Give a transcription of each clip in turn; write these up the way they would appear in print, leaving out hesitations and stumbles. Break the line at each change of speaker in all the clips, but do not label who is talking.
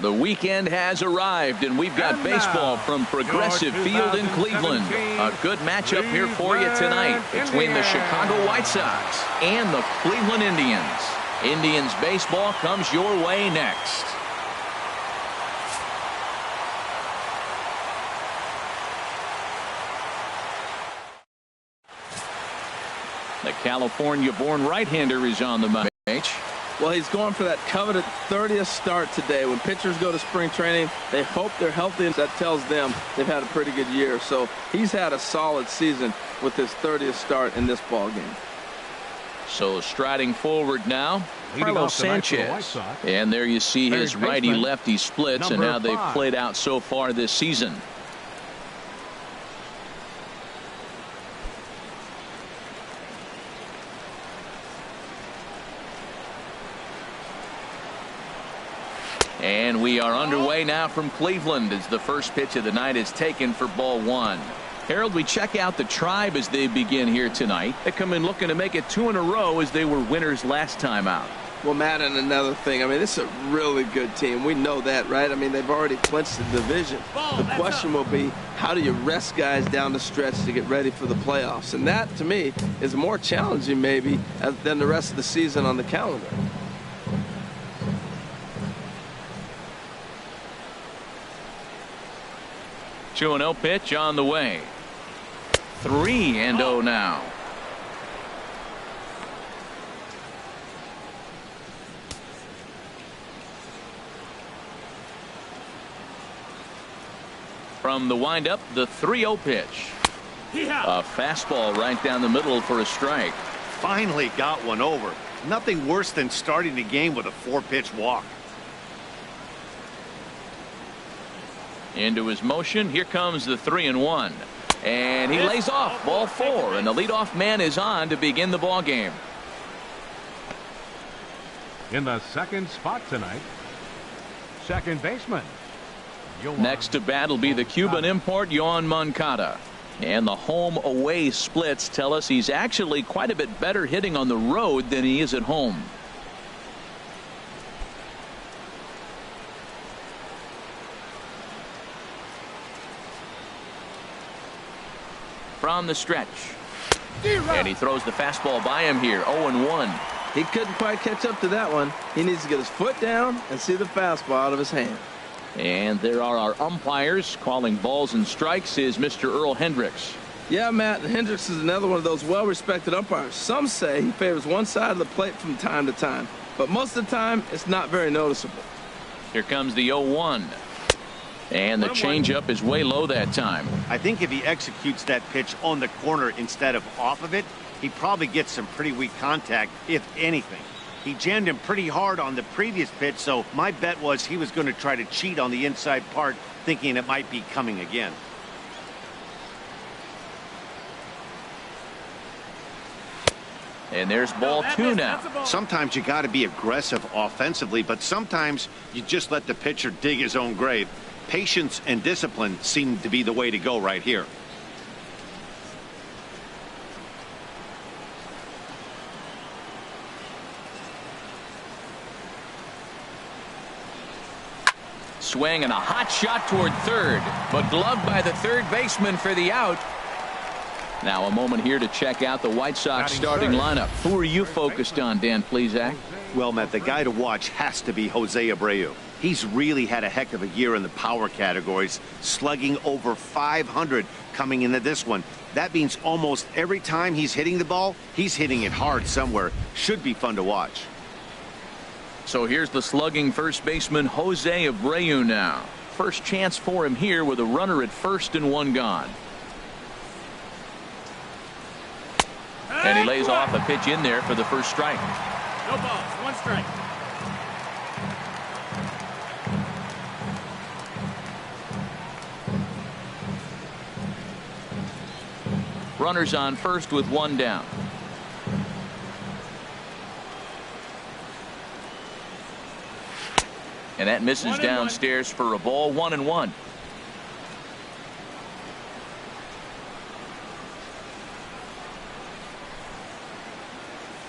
The weekend has arrived, and we've got baseball from Progressive Field in Cleveland. A good matchup here for you tonight between the Chicago White Sox and the Cleveland Indians. Indians baseball comes your way next. The California-born right-hander is on the mound.
Well, he's going for that coveted 30th start today. When pitchers go to spring training, they hope they're healthy. That tells them they've had a pretty good year. So he's had a solid season with his 30th start in this ball game.
So striding forward now, Carlos Sanchez. And there you see his righty-lefty splits and how they've played out so far this season. And we are underway now from Cleveland as the first pitch of the night is taken for ball one. Harold, we check out the Tribe as they begin here tonight. They come in looking to make it 2 in a row as they were winners last time out.
Well, Matt, and another thing, I mean, this is a really good team. We know that, right? I mean, they've already clinched the division. The question will be, how do you rest guys down the stretch to get ready for the playoffs? And that, to me, is more challenging maybe than the rest of the season on the calendar.
2-0 pitch on the way. 3-0 now. From the windup, the 3-0 pitch. A fastball right down the middle for a strike.
Finally got one over. Nothing worse than starting the game with a 4-pitch walk.
Into his motion. Here comes the 3-1. And he lays off ball 4. And the leadoff man is on to begin the ball game.
In the second spot tonight, second baseman.
Next to bat will be the Cuban import, Yoan Moncada. And the home-away splits tell us he's actually quite a bit better hitting on the road than he is at home. From the stretch. And he throws the fastball by him here. 0-1.
He couldn't quite catch up to that one. He needs to get his foot down and see the fastball out of his hand.
And there are our umpires calling balls and strikes is Mr. Earl Hendricks.
Yeah, Matt, Hendricks is another one of those well-respected umpires. Some say he favors one side of the plate from time to time, but most of the time it's not very noticeable.
Here comes the 0-1. And the changeup is way low that time.
I think if he executes that pitch on the corner instead of off of it, he probably gets some pretty weak contact, if anything. He jammed him pretty hard on the previous pitch, so my bet was he was going to try to cheat on the inside part, thinking it might be coming again.
And there's ball 2 now.
Sometimes you got to be aggressive offensively, but sometimes you just let the pitcher dig his own grave. Patience and discipline seem to be the way to go right here.
Swing and a hot shot toward third, but gloved by the third baseman for the out. Now a moment here to check out the White Sox starting lineup. Who are you focused on, Dan Plesac?
Well, Matt, the guy to watch has to be Jose Abreu. He's really had a heck of a year in the power categories, slugging over 500 coming into this one. That means almost every time he's hitting the ball, he's hitting it hard somewhere. Should be fun to watch.
So here's the slugging first baseman Jose Abreu now. First chance for him here with a runner at first and 1 gone. And he lays off a pitch in there for the first strike.
No balls, 1 strike.
Runners on first with 1 down. And that misses downstairs for a ball. 1-1.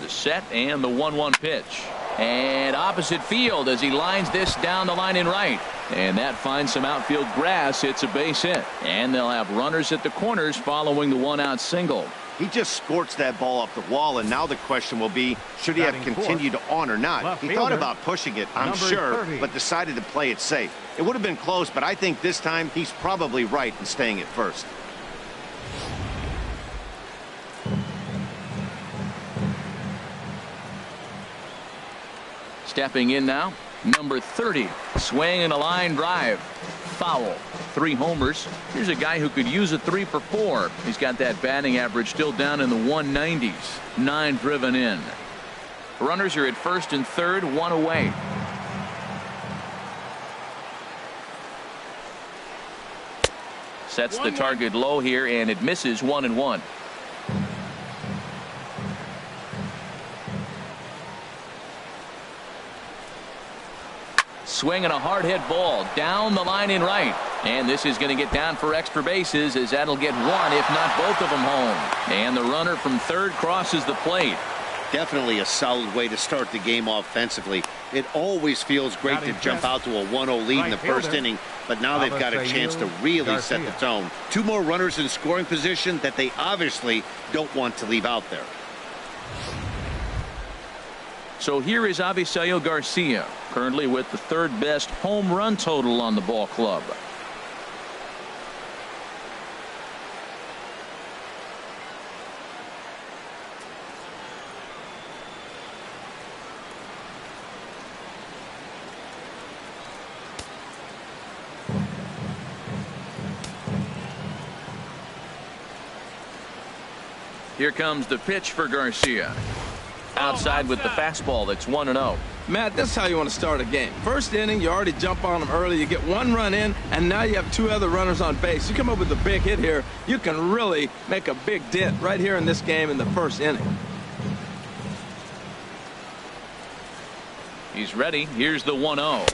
The set and the 1-1 pitch. And opposite field as he lines this down the line in right. And that finds some outfield grass. It's a base hit. And they'll have runners at the corners following the one-out single.
He just scorched that ball up the wall, and now the question will be, should he have continued on or not? He thought about pushing it, I'm sure, but decided to play it safe. It would have been close, but I think this time he's probably right in staying at first.
Stepping in now, number 30, swinging a line drive. Foul. 3 homers. Here's a guy who could use a 3 for 4. He's got that batting average still down in the 190s. 9 driven in. Runners are at first and third, 1 away. Sets the target low here, and it misses 1-1. Swinging a hard hit ball down the line in right. And this is going to get down for extra bases as that'll get 1, if not both of them, home. And the runner from third crosses the plate.
Definitely a solid way to start the game offensively. It always feels great to jump out to a 1-0 lead in the first inning, but now they've got a chance to really set the tone. 2 more runners in scoring position that they obviously don't want to leave out there.
So here is Avisail Garcia, currently with the 3rd best home run total on the ball club. Here comes the pitch for Garcia. Outside with the fastball. That's 1-0.
Matt, this is how you want to start a game. First inning, you already jump on them early. You get 1 run in, and now you have 2 other runners on base. You come up with a big hit here, you can really make a big dent right here in this game in the first inning.
He's ready. Here's the 1-0.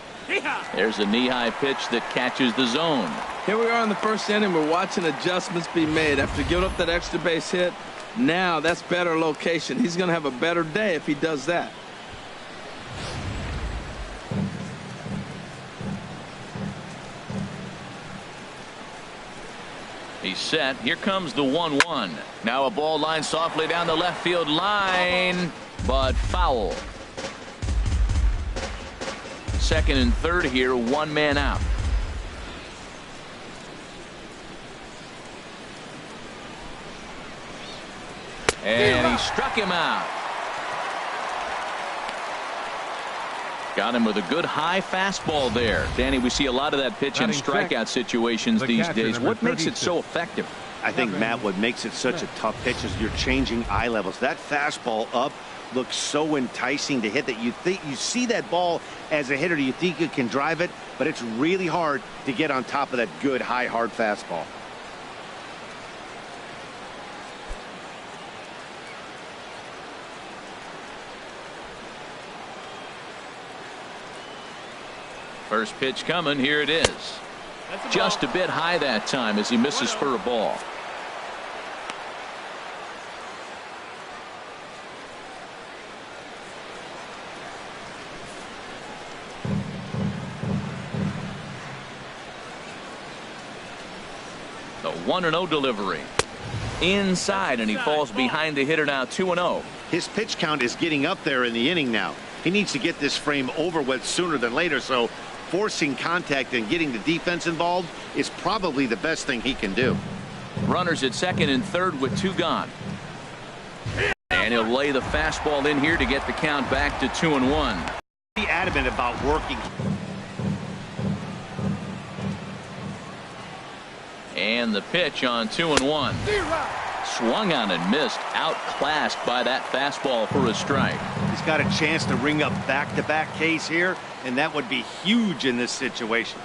There's a knee-high pitch that catches the zone.
Here we are in the first inning. We're watching adjustments be made after giving up that extra base hit. Now that's better location. He's going to have a better day if he does that.
He's set. Here comes the 1-1. Now a ball line softly down the left field line, but foul. Second and third here, 1 man out. And he struck him out. Got him with a good high fastball there. Danny, we see a lot of that pitch in strikeout situations these days. What makes it so effective?
I think, Matt, what makes it such a tough pitch is you're changing eye levels. That fastball up looks so enticing to hit that you see that ball as a hitter, you think you can drive it, but it's really hard to get on top of that good high hard fastball.
First pitch coming. Here it is. Just a bit high that time as he misses for a ball. The 1-0 delivery. Inside, and he falls behind the hitter now. 2-0.
His pitch count is getting up there in the inning now. He needs to get this frame over with sooner than later, so forcing contact and getting the defense involved is probably the best thing he can do.
Runners at second and third with 2 gone. And he'll lay the fastball in here to get the count back to 2-1.
Be adamant about working.
And the pitch on 2-1. Swung on and missed. Outclassed by that fastball for a strike.
He's got a chance to ring up back-to-back Ks here, and that would be huge in this situation.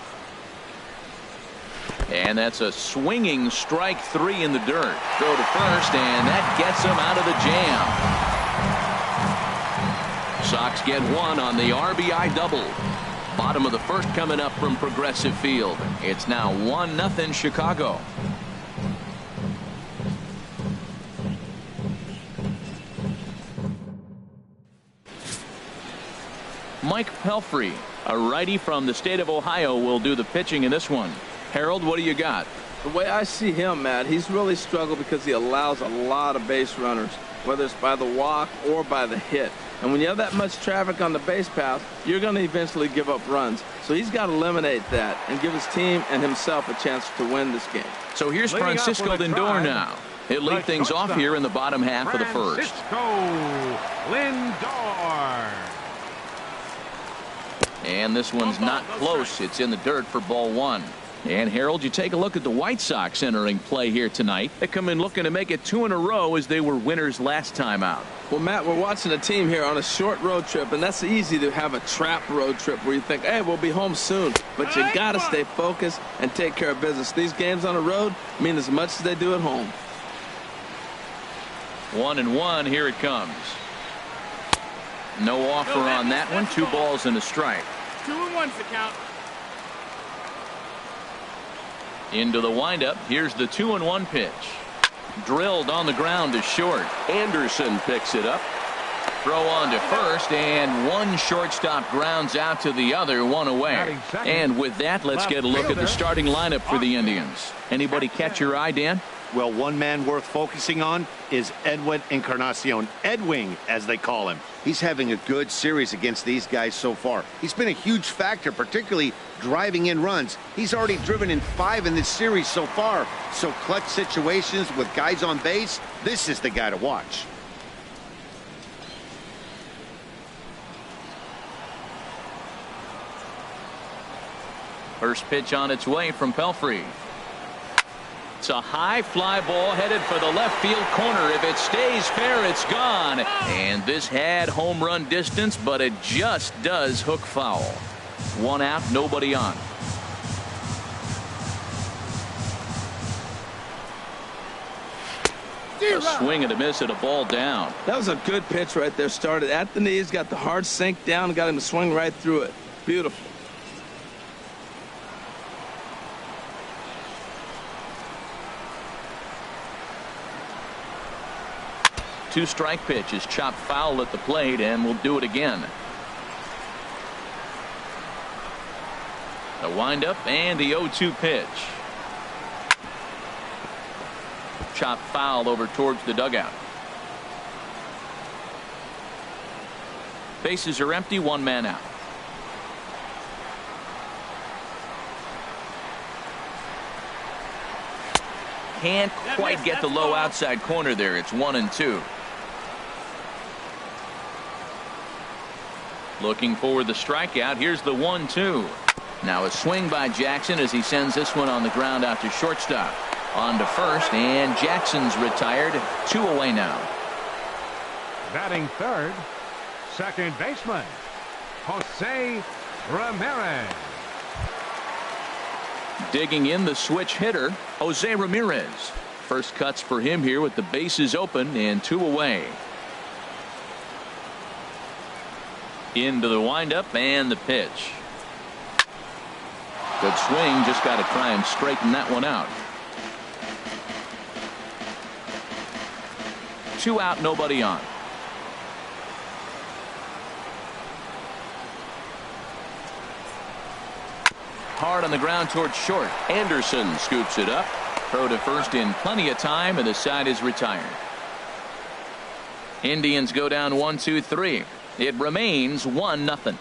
And that's a swinging strike 3 in the dirt. Throw to first, and that gets him out of the jam. Sox get 1 on the RBI double. Bottom of the first coming up from Progressive Field. It's now 1-0 Chicago. Mike Pelfrey, a righty from the state of Ohio, will do the pitching in this one. Harold, what do you got?
The way I see him, Matt, he's really struggled because he allows a lot of base runners, whether it's by the walk or by the hit. And when you have that much traffic on the base path, you're going to eventually give up runs. So he's got to eliminate that and give his team and himself a chance to win this game.
So here's Francisco Lindor now. He'll lead things off here in the bottom half of the first.
Lindor.
And this one's not close. It's in the dirt for ball one. And Harold, you take a look at the White Sox entering play here tonight. They come in looking to make it 2 in a row as they were winners last time out.
Well, Matt, we're watching a team here on a short road trip, and that's easy to have a trap road trip where you think, hey, we'll be home soon. But you got to stay focused and take care of business. These games on the road mean as much as they do at home.
1-1, here it comes. No offer on that one. 2 balls and a strike.
2-1's the count.
Into the windup. Here's the 2-1 pitch. Drilled on the ground to short. Anderson picks it up. Throw on to first, and one shortstop grounds out to the other, 1 away. And with that, let's get a look at the starting lineup for the Indians. Anybody catch your eye, Dan?
Well, one man worth focusing on is Edwin Encarnacion. Edwing, as they call him. He's having a good series against these guys so far. He's been a huge factor, particularly driving in runs. He's already driven in 5 in this series so far. So clutch situations with guys on base, this is the guy to watch.
First pitch on its way from Pelfrey. It's a high fly ball headed for the left field corner. If it stays fair, it's gone. And this had home run distance, but it just does hook foul. 1 out, nobody on. A swing and a miss at a ball down.
That was a good pitch right there. Started at the knees, got the hard sink down, and got him to swing right through it. Beautiful.
Two-strike pitch is chopped foul at the plate, and we'll do it again. The windup and the 0-2 pitch. Chopped foul over towards the dugout. Bases are empty, 1 man out. Can't quite get the low outside corner there. It's 1-2. Looking for the strikeout. Here's the 1-2. Now a swing by Jackson as he sends this one on the ground out to shortstop. On to first, and Jackson's retired. 2 away now.
Batting third, second baseman, Jose Ramirez.
Digging in the switch hitter, Jose Ramirez. First cuts for him here with the bases open and 2 away. Into the windup and the pitch. Good swing, just got to try and straighten that one out. 2 out, nobody on. Hard on the ground towards short. Anderson scoops it up. Throw to first in plenty of time, and the side is retired. Indians go down 1-2-3. It remains 1-0.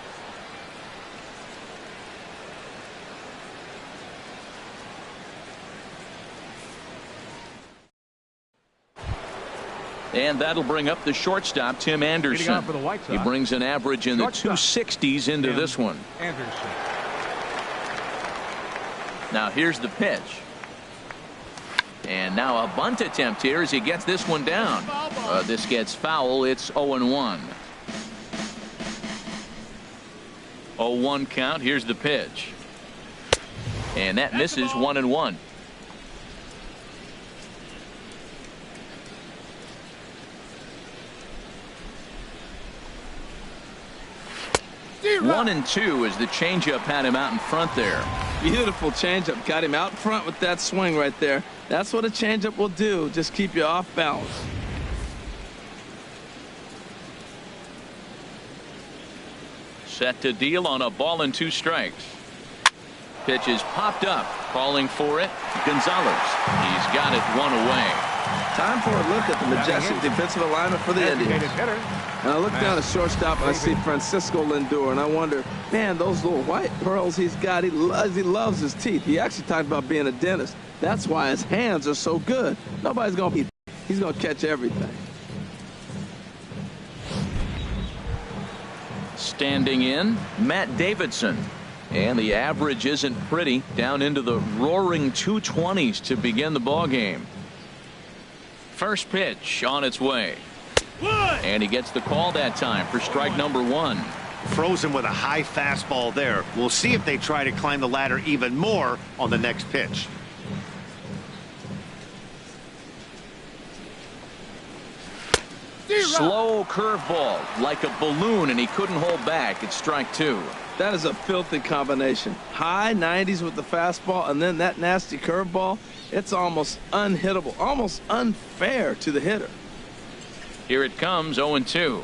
And that'll bring up the shortstop, Tim Anderson. He brings an average in the 260s into this one.
Anderson.
Now here's the pitch. And now a bunt attempt here as he gets this one down. This gets foul. It's 0-1. 0-1 count. Here's the pitch. And that misses. 1-1. One and two as the changeup had him out in front there.
Beautiful changeup. Got him out front with that swing right there. That's what a changeup will do. Just keep you off balance.
Set to deal on a ball and 2 strikes. Pitch is popped up. Calling for it, Gonzalez. He's got it 1 away.
Time for a look at the majestic defensive alignment for the Indians. And I look down at shortstop and I see Francisco Lindor, and I wonder, man, those little white pearls he's got, he loves his teeth. He actually talked about being a dentist. That's why his hands are so good. Nobody's going to be, he's going to catch everything.
Standing in, Matt Davidson. And the average isn't pretty, down into the roaring 220s to begin the ball game. First pitch on its way. And he gets the call that time for strike number 1.
Frozen with a high fastball there. We'll see if they try to climb the ladder even more on the next pitch.
Slow curveball like a balloon, and he couldn't hold back. It's strike 2.
That is a filthy combination. High 90s with the fastball, and then that nasty curveball. It's almost unhittable, almost unfair to the hitter.
Here it comes, 0-2.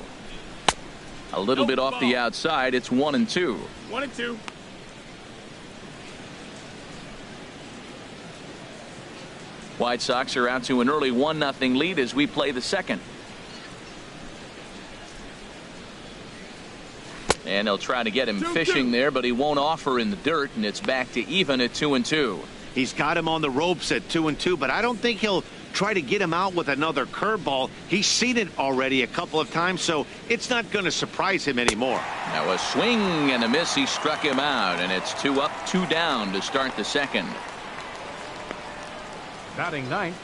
A little bit off the outside. It's 1-2.
1-2.
White Sox are out to an early 1-0 lead as we play the second. And they'll try to get him fishing there, but he won't offer in the dirt, and it's back to even at 2-2.
He's got him on the ropes at 2-2, but I don't think he'll try to get him out with another curveball. He's seen it already a couple of times, so it's not going to surprise him anymore.
Now a swing and a miss. He struck him out, and it's 2 up, 2 down to start the second.
Batting ninth,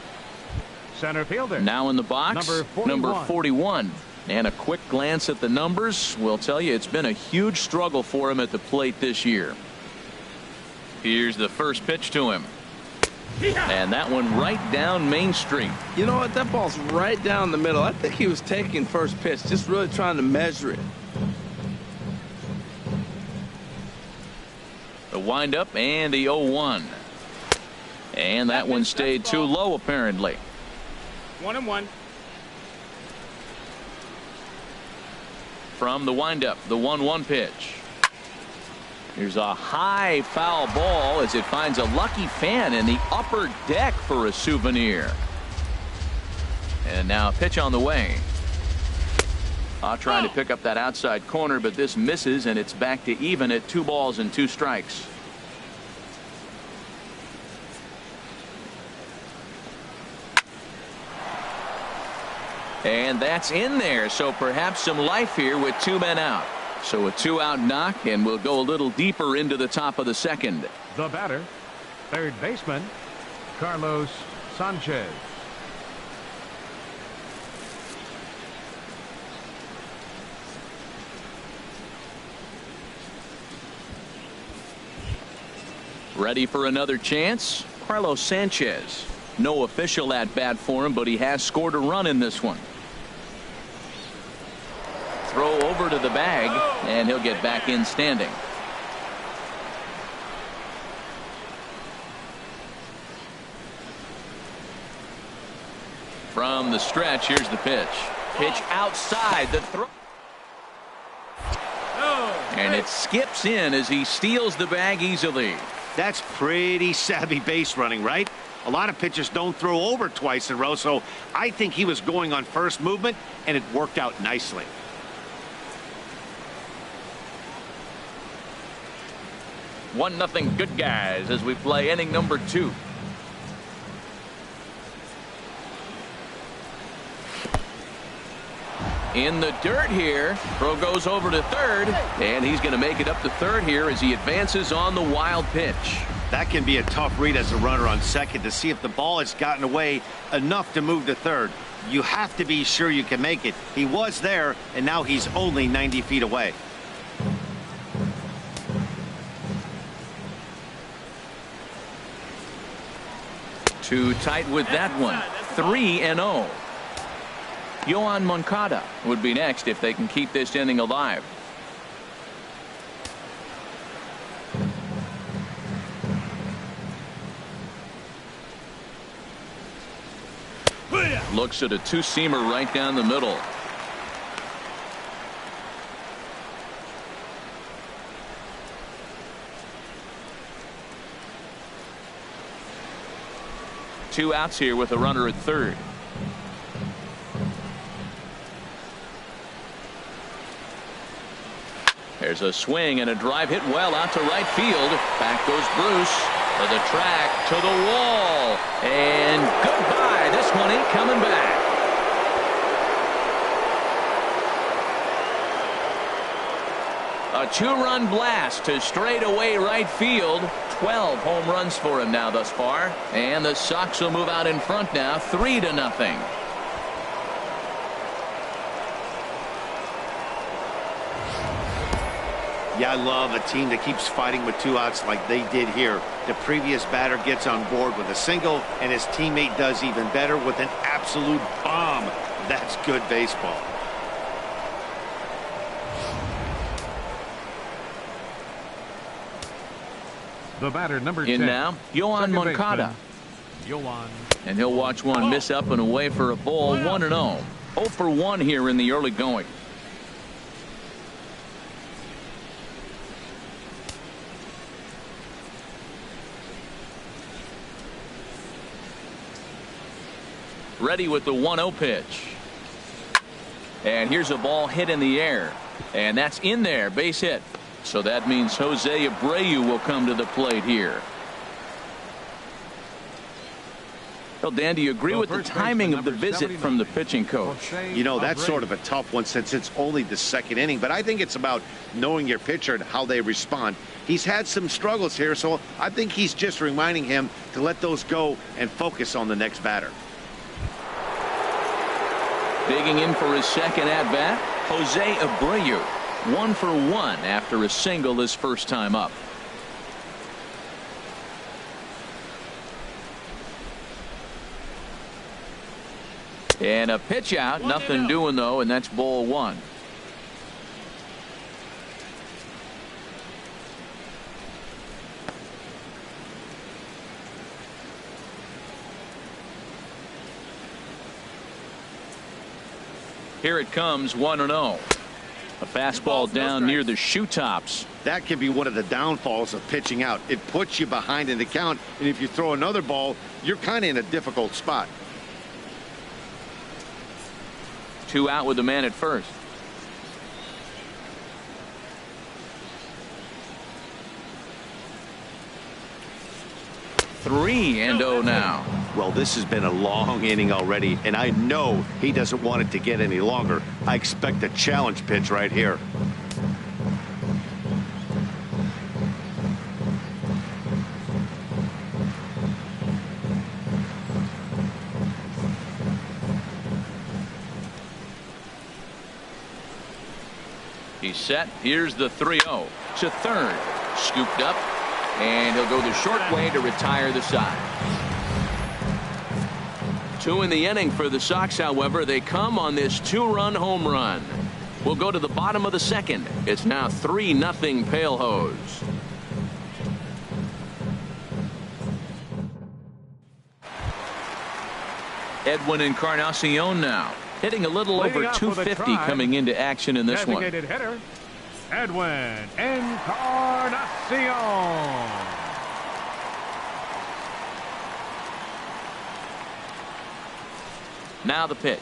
center fielder.
Now in the box, number 41. And a quick glance at the numbers will tell you it's been a huge struggle for him at the plate this year. Here's the first pitch to him. And that one right down Main Street.
You know what? That ball's right down the middle. I think he was taking first pitch, just really trying to measure it.
The windup and the 0-1. And that one stayed too low, apparently.
1-1.
From the windup, the 1-1 pitch. Here's a high foul ball as it finds a lucky fan in the upper deck for a souvenir. And now a pitch on the way. Trying to pick up that outside corner, but this misses, and it's back to even at 2 balls and 2 strikes. And that's in there, so perhaps some life here with 2 men out. So a 2-out knock, and we'll go a little deeper into the top of the second.
The batter, third baseman, Carlos Sanchez.
Ready for another chance? Carlos Sanchez. No official at bat for him, but he has scored a run in this one. Throw over to the bag, and he'll get back in standing. From the stretch, here's the pitch. Pitch outside the throw. And it skips in as he steals the bag easily.
That's pretty savvy base running, right? A lot of pitchers don't throw over twice in a row, so I think he was going on first movement, and it worked out nicely.
One nothing good guys as we play inning number 2. In the dirt here. Throw goes over to third, and he's going to make it up to third here as he advances on the wild pitch.
That can be a tough read as a runner on second to see if the ball has gotten away enough to move to third. You have to be sure you can make it. He was there, and now he's only 90 feet away.
Too tight with that one. 3-0. Yohan Moncada would be next if they can keep this inning alive. Looks at a 2-seamer right down the middle. 2 outs here with a runner at third. There's a swing and a drive hit well out to right field. Back goes Bruce to the track, to the wall, and goodbye. This one ain't coming back. A 2-run blast to straightaway right field. 12 home runs for him now thus far. And the Sox will move out in front now, 3-0.
Yeah, I love a team that keeps fighting with 2 outs like they did here. The previous batter gets on board with a single, and his teammate does even better with an absolute bomb. That's good baseball.
The batter, number 10.
In now, Yohan Moncada. And he'll watch one miss up and away for a ball. 1-0. 0 for 1 here in the early going. Ready with the 1-0 pitch. And here's a ball hit in the air. And that's in there, base hit. So that means Jose Abreu will come to the plate here. Well, Dan, do you agree with the timing of the visit from the pitching coach?
You know, that's sort of a tough one since it's only the second inning. But I think it's about knowing your pitcher and how they respond. He's had some struggles here, so I think he's just reminding him to let those go and focus on the next batter.
Digging in for his second at-bat, Jose Abreu. 1 for 1 after a single his first time up. And a pitch out, nothing doing though, and that's ball 1. Here it comes, 1-0. A fastball down near the shoe tops.
That can be one of the downfalls of pitching out. It puts you behind in the count, and if you throw another ball, you're kind of in a difficult spot.
2 out with the man at first. 3-0 now.
Well, this has been a long inning already, and I know he doesn't want it to get any longer. I expect a challenge pitch right here.
He's set. Here's the 3-0 to third. Scooped up, and he'll go the short way to retire the side. 2 in the inning for the Sox, however. They come on this 2-run home run. We'll go to the bottom of the second. It's now 3-0 Pale Hose. Edwin Encarnacion now. Hitting a little over 250 coming into action in this one.
Designated hitter, Edwin Encarnacion.
Now the pitch.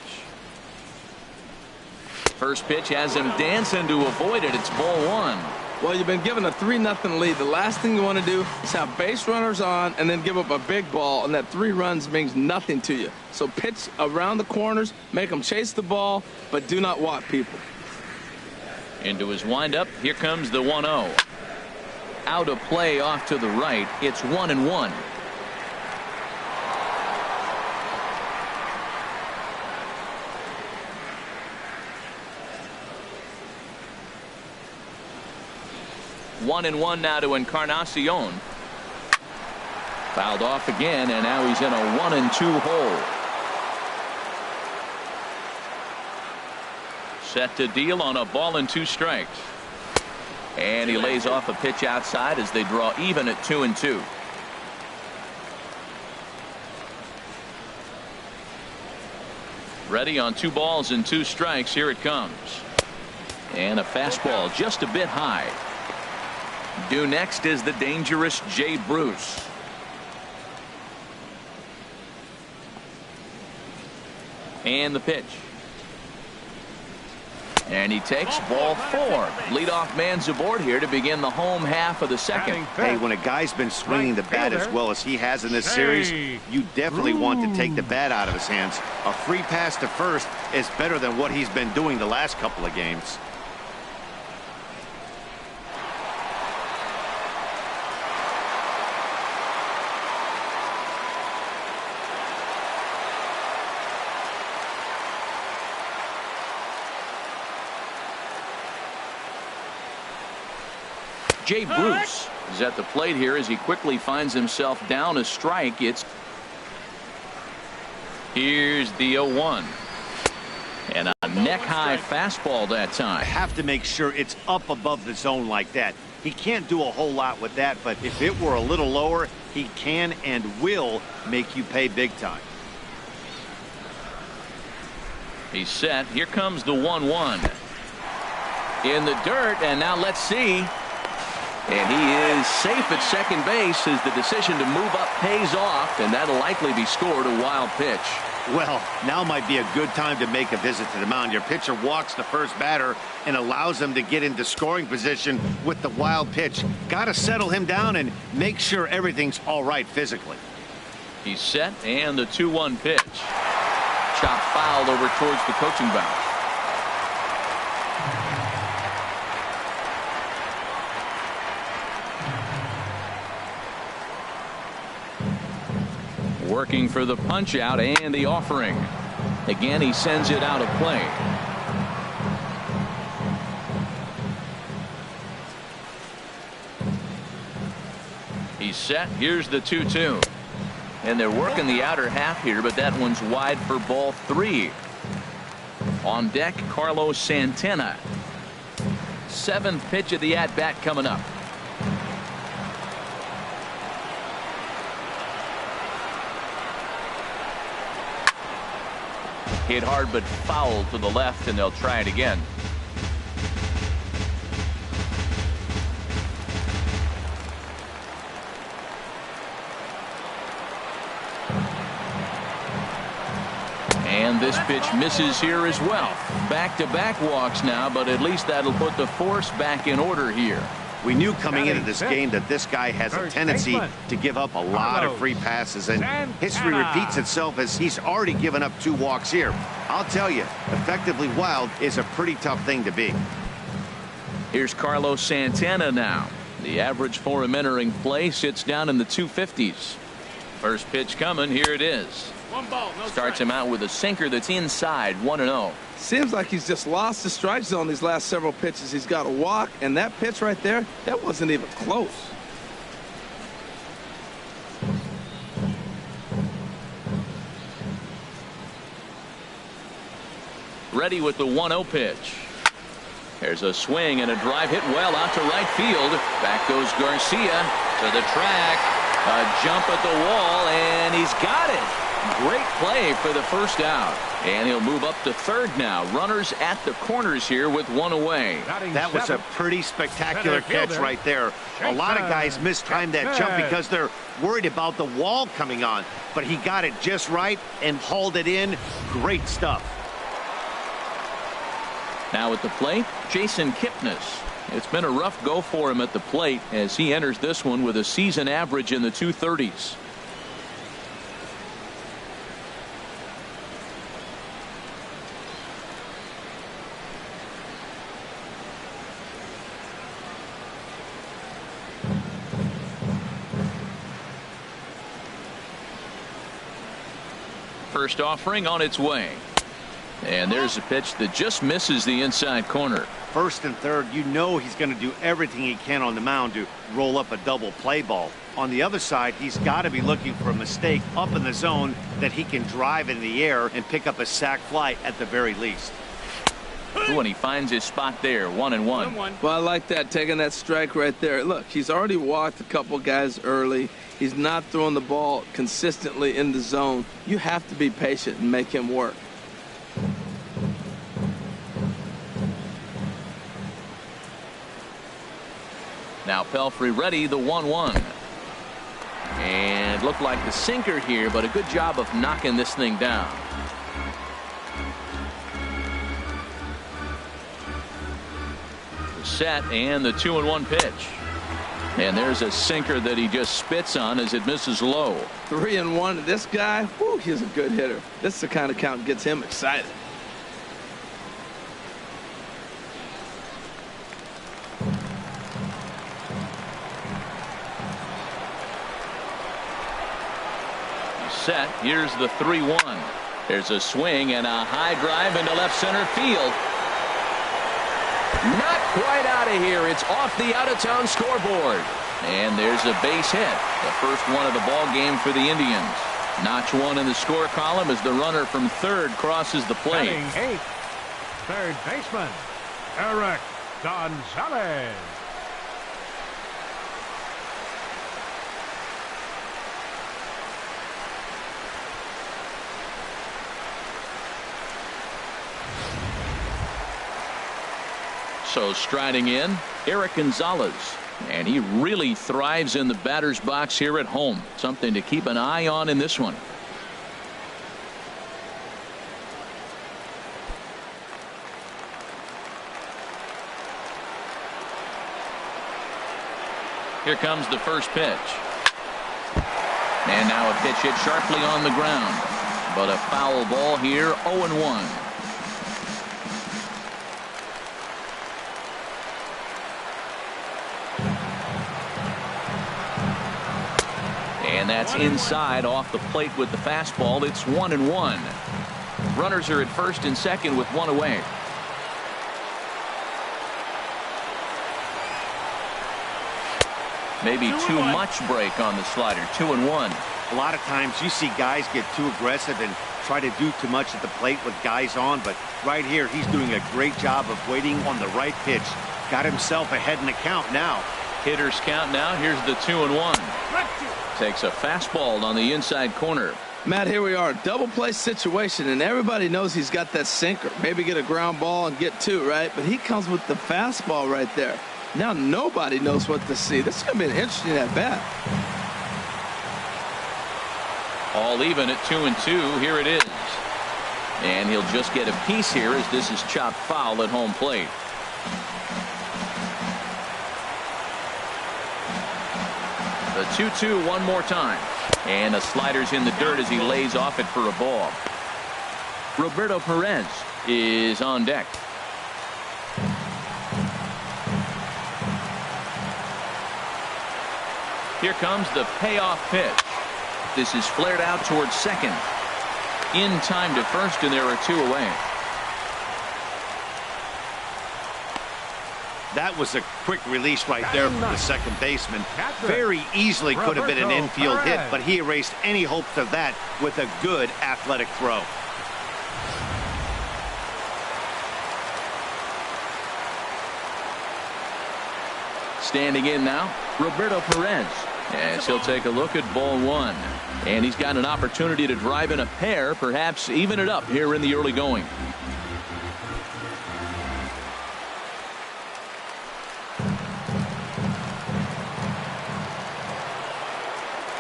First pitch has him dancing to avoid it. It's ball 1.
Well, you've been given a 3-0 lead. The last thing you want to do is have base runners on and then give up a big ball, and that 3 runs means nothing to you. So pitch around the corners, make them chase the ball, but do not walk people.
Into his windup. Here comes the 1-0. Out of play off to the right. It's 1-1. One and one now to Encarnacion. Fouled off again, and now he's in a 1-2 hole. Set to deal on a ball and 2 strikes. And he lays off a pitch outside as they draw even at 2-2. Ready on 2 balls and 2 strikes. Here it comes. And a fastball just a bit high. Due next is the dangerous Jay Bruce. And the pitch. And he takes ball 4. Leadoff man's aboard here to begin the home half of the second.
Hey, when a guy's been swinging the bat as well as he has in this series, you definitely want to take the bat out of his hands. A free pass to first is better than what he's been doing the last couple of games.
Jay Bruce is at the plate here as he quickly finds himself down a strike. Here's the 0-1. And a neck-high fastball that time.
Have to make sure it's up above the zone like that. He can't do a whole lot with that, but if it were a little lower, he can and will make you pay big time.
He's set. Here comes the 1-1. In the dirt, and now let's see. And he is safe at second base as the decision to move up pays off, and that'll likely be scored a wild pitch.
Well, now might be a good time to make a visit to the mound. Your pitcher walks the first batter and allows him to get into scoring position with the wild pitch. Got to settle him down and make sure everything's all right physically.
He's set, and the 2-1 pitch. Chop fouled over towards the coaching box. Working for the punch out and the offering. Again, he sends it out of play. He's set. Here's the 2-2. And they're working the outer half here, but that one's wide for ball 3. On deck, Carlos Santana. 7th pitch of the at-bat coming up. Hit hard but foul to the left, and they'll try it again. And this pitch misses here as well. Back-to-back walks now, but at least that'll put the force back in order here.
We knew coming into this game that this guy has a tendency to give up a lot of free passes, and history repeats itself as he's already given up 2 walks here. I'll tell you, effectively wild is a pretty tough thing to be.
Here's Carlos Santana now. The average for him entering play sits down in the 250s. First pitch coming. Here it is. Starts him out with a sinker that's inside. 1-0.
Seems like he's just lost the strike zone these last several pitches. He's got a walk, and that pitch right there, that wasn't even close.
Ready with the 1-0 pitch. There's a swing and a drive hit well out to right field. Back goes Garcia to the track. A jump at the wall, and he's got it. Great play for the first out. And he'll move up to third now. Runners at the corners here with 1 away.
That was a pretty spectacular catch right there. A lot of guys mistimed that jump because they're worried about the wall coming on. But he got it just right and hauled it in. Great stuff.
Now at the plate, Jason Kipnis. It's been a rough go for him at the plate as he enters this one with a season average in the 230s. First offering on its way. And there's a pitch that just misses the inside corner.
First and third, you know he's going to do everything he can on the mound to roll up a double play ball. On the other side, he's got to be looking for a mistake up in the zone that he can drive in the air and pick up a sac fly at the very least.
Ooh, and he finds his spot there. 1-1.
Well, I like that, taking that strike right there. Look, he's already walked a couple guys early. He's not throwing the ball consistently in the zone. You have to be patient and make him work.
Now Pelfrey ready, the 1-1. And looked like the sinker here, but a good job of knocking this thing down. Set and the 2-1 pitch. And there's a sinker that he just spits on as it misses low.
3-1. This guy, whew, he's a good hitter. This is the kind of count that gets him excited.
Set. Here's the 3-1. There's a swing and a high drive into left center field. Not quite out of here. It's off the out-of-town scoreboard. And there's a base hit. The first one of the ball game for the Indians. Notch one in the score column as the runner from third crosses the plate.
Batting eighth, third baseman, Eric Gonzalez.
So striding in, Eric Gonzalez. And he really thrives in the batter's box here at home. Something to keep an eye on in this one. Here comes the first pitch. And now a pitch hit sharply on the ground. But a foul ball here, 0-1. And that's inside off the plate with the fastball. It's 1-1. Runners are at first and second with one away. Maybe too much break on the slider. 2-1.
A lot of times you see guys get too aggressive and try to do too much at the plate with guys on, but right here he's doing a great job of waiting on the right pitch. Got himself ahead in the count now.
Hitters count now. Here's the 2-1. Takes a fastball on the inside corner.
Matt, here we are, double play situation, and everybody knows he's got that sinker. Maybe get a ground ball and get two, right? But he comes with the fastball right there. Now nobody knows what to see. This is going to be an interesting at bat.
All even at 2-2. Here it is. And he'll just get a piece here as this is chopped foul at home plate. The 2-2 one more time. And the slider's in the dirt as he lays off it for a ball. Roberto Perez is on deck. Here comes the payoff pitch. This is flared out towards second. In time to first, and there are two away.
That was a quick release right there from the second baseman. Very easily could have been an infield hit, but he erased any hopes of that with a good athletic throw.
Standing in now, Roberto Perez, as he'll take a look at ball one. And he's got an opportunity to drive in a pair, perhaps even it up here in the early going.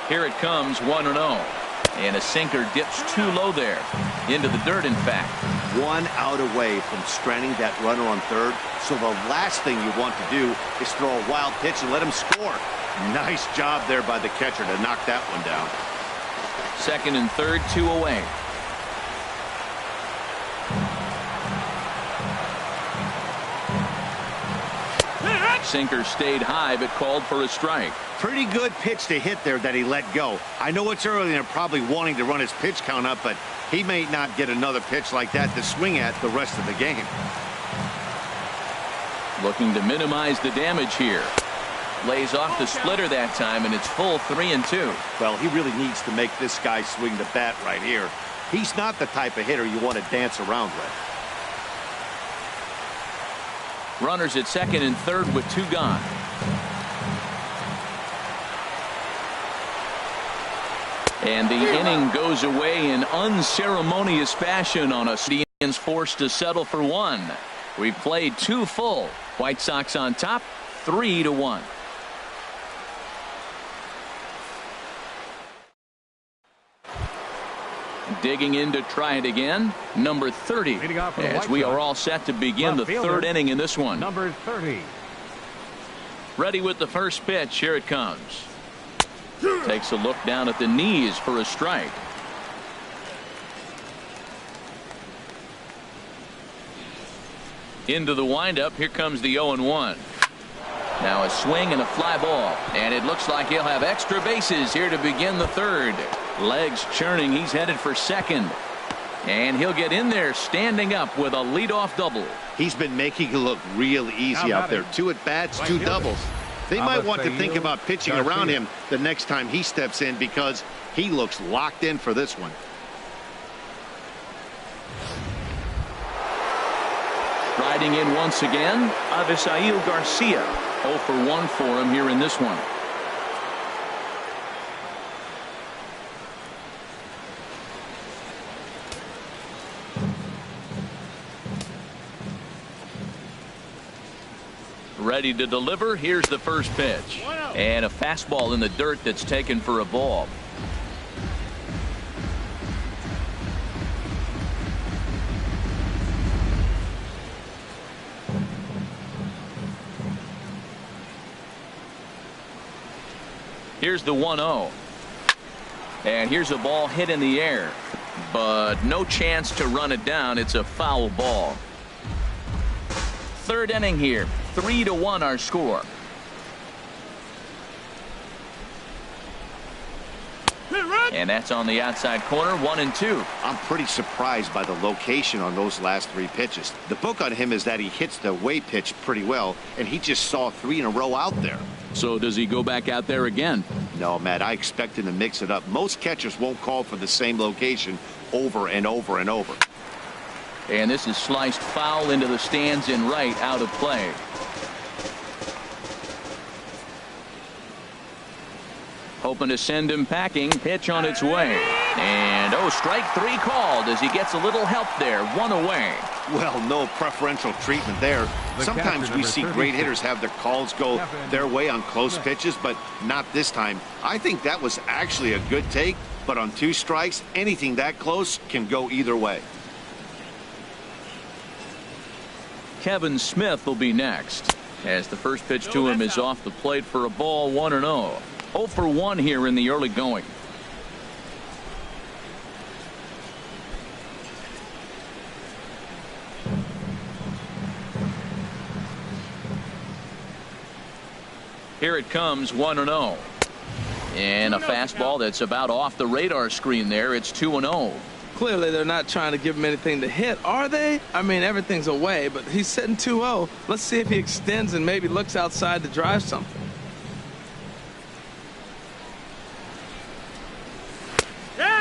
Here it comes, 1-0. And a sinker dips too low there. Into the dirt, in fact.
One out away from stranding that runner on third. So the last thing you want to do is throw a wild pitch and let him score. Nice job there by the catcher to knock that one down.
Second and third, two away. Sinker stayed high but called for a strike.
Pretty good pitch to hit there that he let go. I know it's early and they're probably wanting to run his pitch count up, but he may not get another pitch like that to swing at the rest of the game.
Looking to minimize the damage here. Lays off the splitter that time, and it's full 3-2.
Well, he really needs to make this guy swing the bat right here. He's not the type of hitter you want to dance around with.
Runners at second and third with two gone. And the inning goes away in unceremonious fashion on us. The Indians forced to settle for one. We've played two full. White Sox on top, 3-1. Digging in to try it again, number 30, as we are all set to begin the third inning in this one.
Number 30.
Ready with the first pitch. Here it comes. Takes a look down at the knees for a strike. Into the windup. Here comes the 0-1. Now a swing and a fly ball, and it looks like he'll have extra bases here to begin the third. Legs churning. He's headed for second, and he'll get in there standing up with a leadoff double.
He's been making it look real easy out there. 2 at-bats, 2 doubles. They might want to think about pitching around him the next time he steps in, because he looks locked in for this one.
Riding in once again, Avisail Garcia. 0 for 1 for him here in this one. Ready to deliver. Here's the first pitch. And a fastball in the dirt that's taken for a ball. Here's the 1-0. And here's a ball hit in the air, but no chance to run it down. It's a foul ball. Third inning here. 3-1 our score. And that's on the outside corner. 1-2.
I'm pretty surprised by the location on those last 3 pitches. The book on him is that he hits the way pitch pretty well, and he just saw 3 in a row out there.
So does he go back out there again?
No, Matt, I expect him to mix it up. Most catchers won't call for the same location over and over and over.
And this is sliced foul into the stands in right, out of play. Hoping to send him packing. Pitch on its way. And strike 3 called as he gets a little help there. 1 away.
Well, no preferential treatment there. Sometimes we see great hitters have their calls go their way on close pitches, but not this time. I think that was actually a good take, but on 2 strikes, anything that close can go either way.
Kevin Smith will be next, as the first pitch to him is off the plate for a ball. 1-0. 0 for 1 here in the early going. Here it comes. 1-0. And a fastball that's about off the radar screen there. It's 2-0.
Clearly they're not trying to give him anything to hit, are they? I mean, everything's away, but he's sitting 2-0. Let's see if he extends and maybe looks outside to drive something.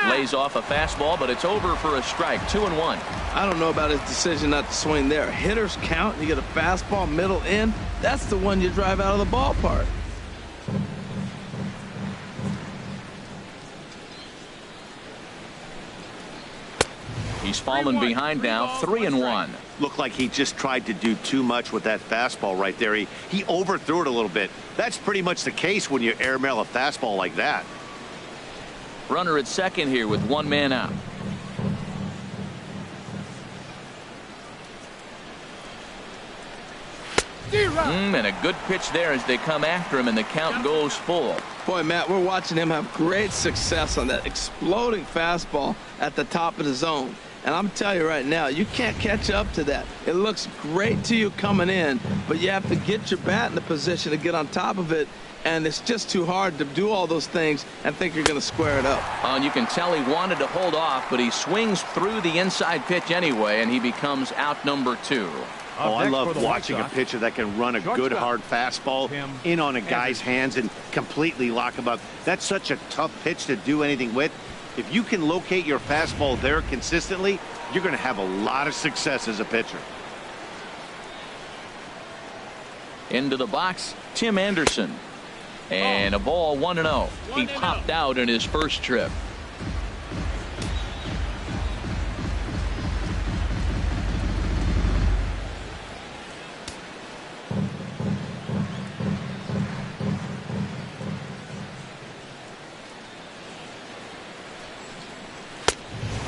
Lays off a fastball, but it's over for a strike. 2-1.
I don't know about his decision not to swing there. Hitters count. You get a fastball middle in. That's the one you drive out of the ballpark.
He's fallen behind now. 3-1.
Looked like he just tried to do too much with that fastball right there. He overthrew it a little bit. That's pretty much the case when you airmail a fastball like that.
Runner at second here with 1 man out. And a good pitch there as they come after him, and the count goes full.
Boy, Matt, we're watching him have great success on that exploding fastball at the top of the zone. And I'm telling you right now, you can't catch up to that. It looks great to you coming in, but you have to get your bat in the position to get on top of it. And it's just too hard to do all those things and think you're going to square it up.
And you can tell he wanted to hold off, but he swings through the inside pitch anyway, and he becomes out number 2.
Oh, I love watching a pitcher that can run a good hard fastball in on a guy's hands and completely lock him up. That's such a tough pitch to do anything with. If you can locate your fastball there consistently, you're going to have a lot of success as a pitcher.
Into the box, Tim Anderson. And a ball. 1-0. He popped out in his first trip.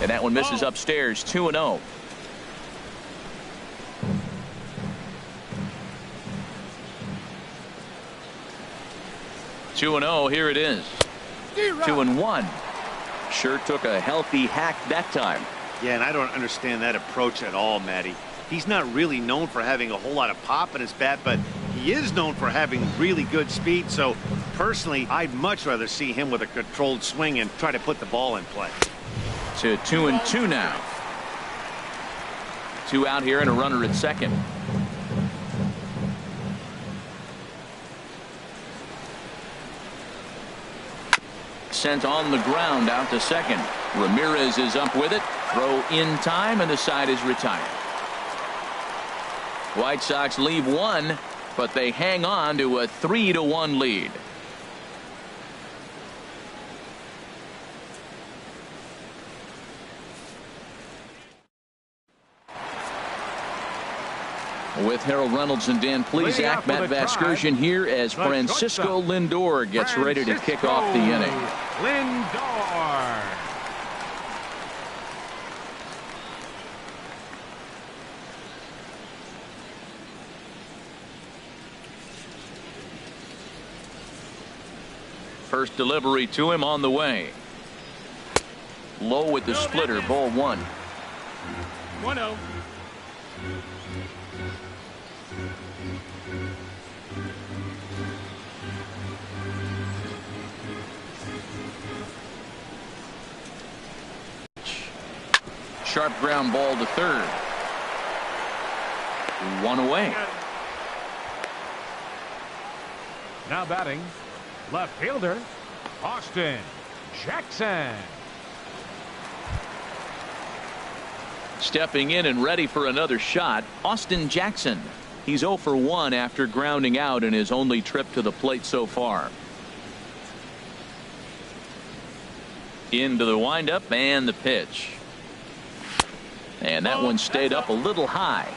And that one misses upstairs, 2-0. Here it is. 2-1. Sure took a healthy hack that time.
Yeah, and I don't understand that approach at all, Matty. He's not really known for having a whole lot of pop in his bat, but he is known for having really good speed. So personally, I'd much rather see him with a controlled swing and try to put the ball in play.
To 2-2 now. 2 out here and a runner at second. Sent on the ground out to second. Ramirez is up with it. Throw in time, and the side is retired. White Sox leave one, but they hang on to a 3-1 lead. With Harold Reynolds and Dan Plesac, Matt Vasgersian here as Francisco Lindor gets ready to kick off the inning.
Lindor.
First delivery to him on the way. Low with the splitter, ball 1.
1-0.
Sharp ground ball to third. 1 away.
Now batting, left fielder, Austin Jackson.
Stepping in and ready for another shot, Austin Jackson. He's 0 for 1 after grounding out in his only trip to the plate so far. Into the windup and the pitch. And that one stayed up a little high.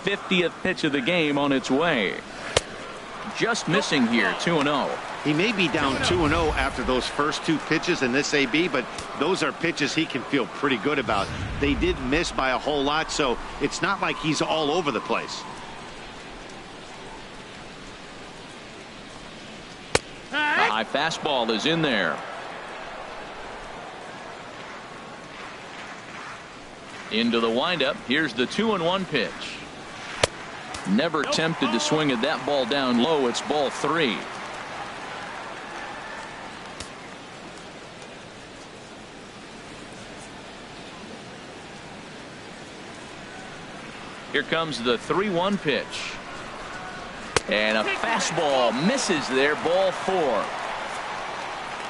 '50th pitch of the game on its way. Just missing here, 2-0.
He may be down 2-0 after those first 2 pitches in this AB, but those are pitches he can feel pretty good about. They did miss by a whole lot, so it's not like he's all over the place.
The high fastball is in there. Into the windup. Here's the 2-1 pitch. Never tempted to swing at that ball down low. It's ball 3. Here comes the 3-1 pitch. And a fastball misses there, ball 4.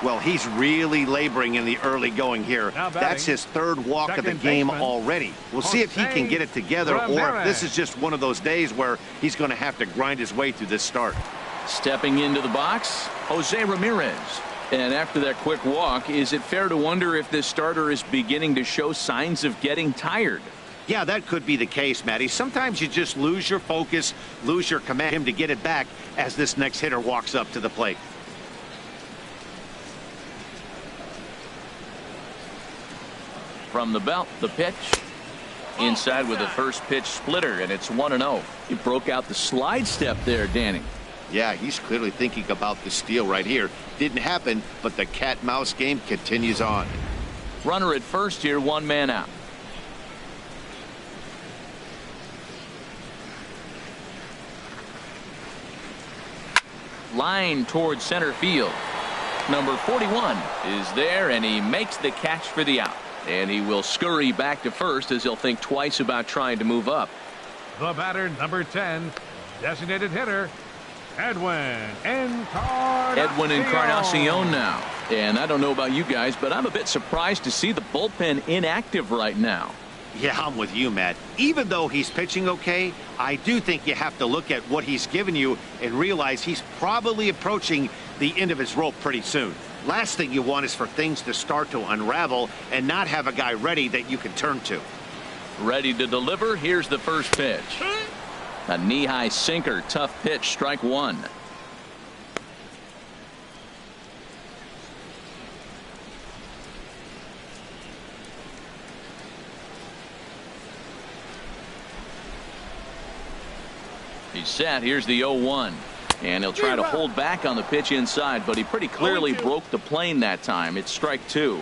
Well, he's really laboring in the early going here. That's his 3rd walk of the game already. We'll see if he can get it together or if this is just one of those days where he's going to have to grind his way through this start.
Stepping into the box, Jose Ramirez. And after that quick walk, is it fair to wonder if this starter is beginning to show signs of getting tired?
Yeah, that could be the case, Matty. Sometimes you just lose your focus, lose your command, him to get it back as this next hitter walks up to the plate.
From the belt, the pitch. Inside with the first pitch splitter, and it's 1-0. He broke out the slide step there, Danny.
Yeah, he's clearly thinking about the steal right here. Didn't happen, but the cat-mouse game continues on.
Runner at first here, 1 man out. Line towards center field. Number 41 is there, and he makes the catch for the out. And he will scurry back to first as he'll think twice about trying to move up.
The batter, number 10, designated hitter, Edwin
Encarnacion now. And I don't know about you guys, but I'm a bit surprised to see the bullpen inactive right now.
Yeah, I'm with you, Matt. Even though he's pitching okay, I do think you have to look at what he's given you and realize he's probably approaching the end of his rope pretty soon. Last thing you want is for things to start to unravel and not have a guy ready that you can turn to.
Ready to deliver. Here's the first pitch. A knee-high sinker. Tough pitch. Strike 1. He's set. Here's the 0-1. And he'll try to hold back on the pitch inside, but he pretty clearly broke the plane that time. It's strike 2.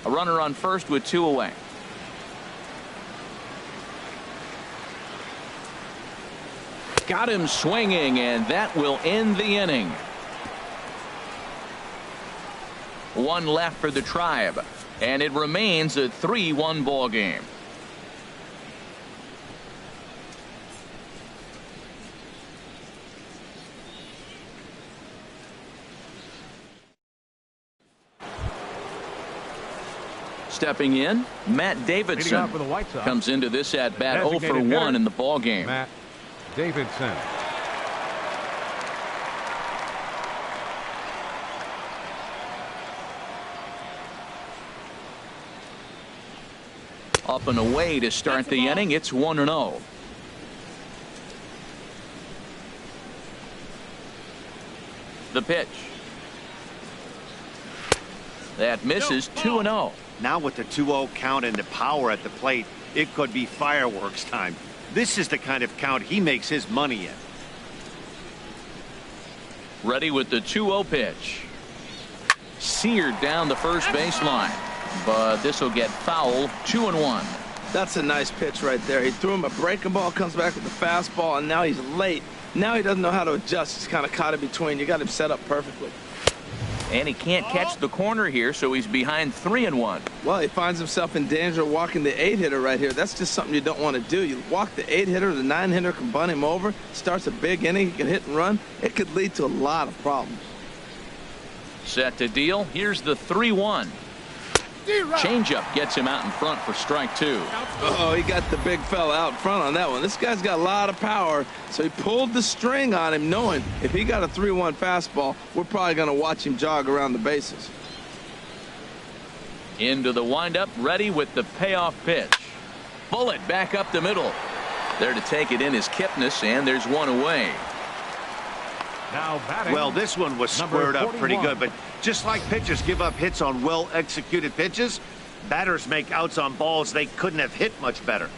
A runner on first with 2 away. Got him swinging, and that will end the inning. 1 left for the Tribe, and it remains a 3-1 ball game. Stepping in, Matt Davidson
for the White Sox,
comes into this at bat 0 for 1 in the ball game.
Matt Davidson.
Up and away to start the inning. It's 1-0. The pitch. That misses. 2-0.
Now with the 2-0 count and the power at the plate, it could be fireworks time. This is the kind of count he makes his money in.
Ready with the 2-0 pitch. Seared down the first baseline, but this will get foul. 2-1.
That's a nice pitch right there. He threw him a breaking ball, comes back with the fastball, and now he's late. Now he doesn't know how to adjust. He's kind of caught in between. You got him set up perfectly.
And he can't catch the corner here, so he's behind 3-1.
Well, he finds himself in danger of walking the 8-hitter right here. That's just something you don't want to do. You walk the 8-hitter, the 9-hitter can bunt him over, starts a big inning, he can hit and run. It could lead to a lot of problems.
Set to deal. Here's the 3-1. Changeup gets him out in front for strike 2.
Oh, he got the big fella out front on that one. This guy's got a lot of power, so he pulled the string on him, knowing if he got a 3-1 fastball, we're probably going to watch him jog around the bases.
Into the windup, ready with the payoff pitch. Bullet back up the middle. There to take it in is Kipnis, and there's 1 away.
Now batting.
Well, this one was squared up pretty good, but just like pitchers give up hits on well-executed pitches, batters make outs on balls they couldn't have hit much better.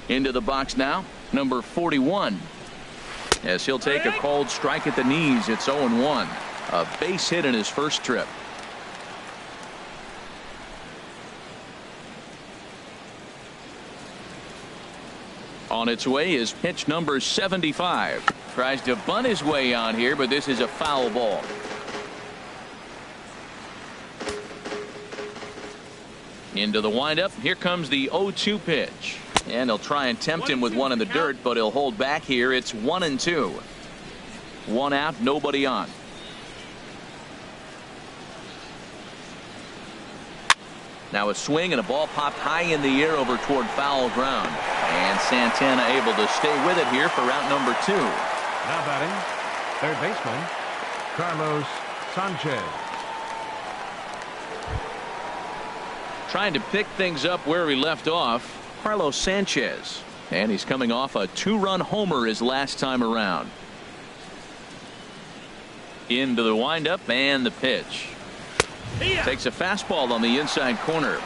Into the box now, number 41. As he'll take a called strike at the knees, it's 0-1. A base hit in his first trip. On its way is pitch number 75. Tries to bunt his way on here, but this is a foul ball. Into the windup. Here comes the 0-2 pitch. And he'll try and tempt him with one in the dirt, but he'll hold back here. It's 1-2. 1 out, nobody on. Now a swing and a ball popped high in the air over toward foul ground. And Santana able to stay with it here for route number 2.
Now batting, third baseman, Carlos Sanchez.
Trying to pick things up where he left off, Carlos Sanchez. And he's coming off a 2-run homer his last time around. Into the windup and the pitch. Takes a fastball on the inside corner.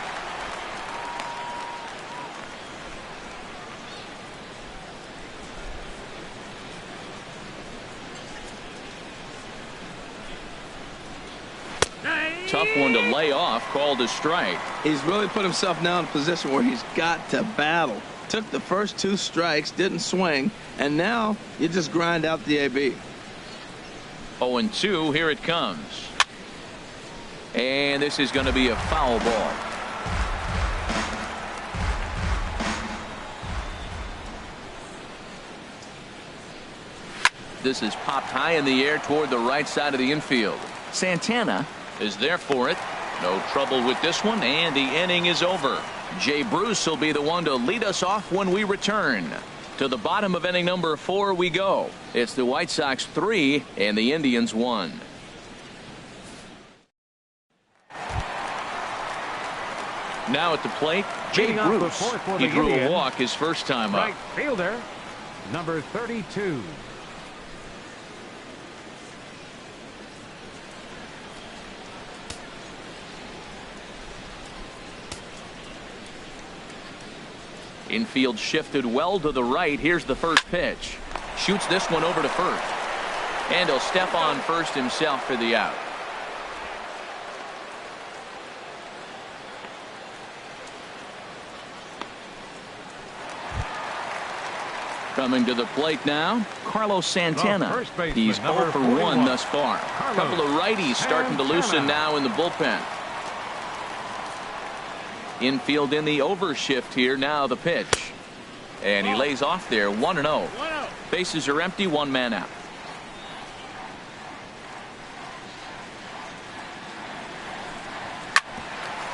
Tough one to lay off, called a strike.
He's really put himself now in a position where he's got to battle. Took the first 2 strikes, didn't swing, and now you just grind out the AB.
0-2, here it comes. And this is going to be a foul ball. This is popped high in the air toward the right side of the infield. Santana is there for it. No trouble with this one, and the inning is over. Jay Bruce will be the one to lead us off when we return. To the bottom of inning number 4 we go. It's the White Sox 3 and the Indians 1. Now at the plate, Jay Bruce. He drew a walk his first time up.
Right fielder, number 32.
Infield shifted well to the right. Here's the first pitch. Shoots this one over to first. And he'll step on first himself for the out. Coming to the plate now, Carlos Santana. He's 0 for 1 thus far. A couple of righties starting to loosen now in the bullpen. Infield in the overshift here. Now the pitch. And he lays off there. 1-0. Bases are empty. 1 man out.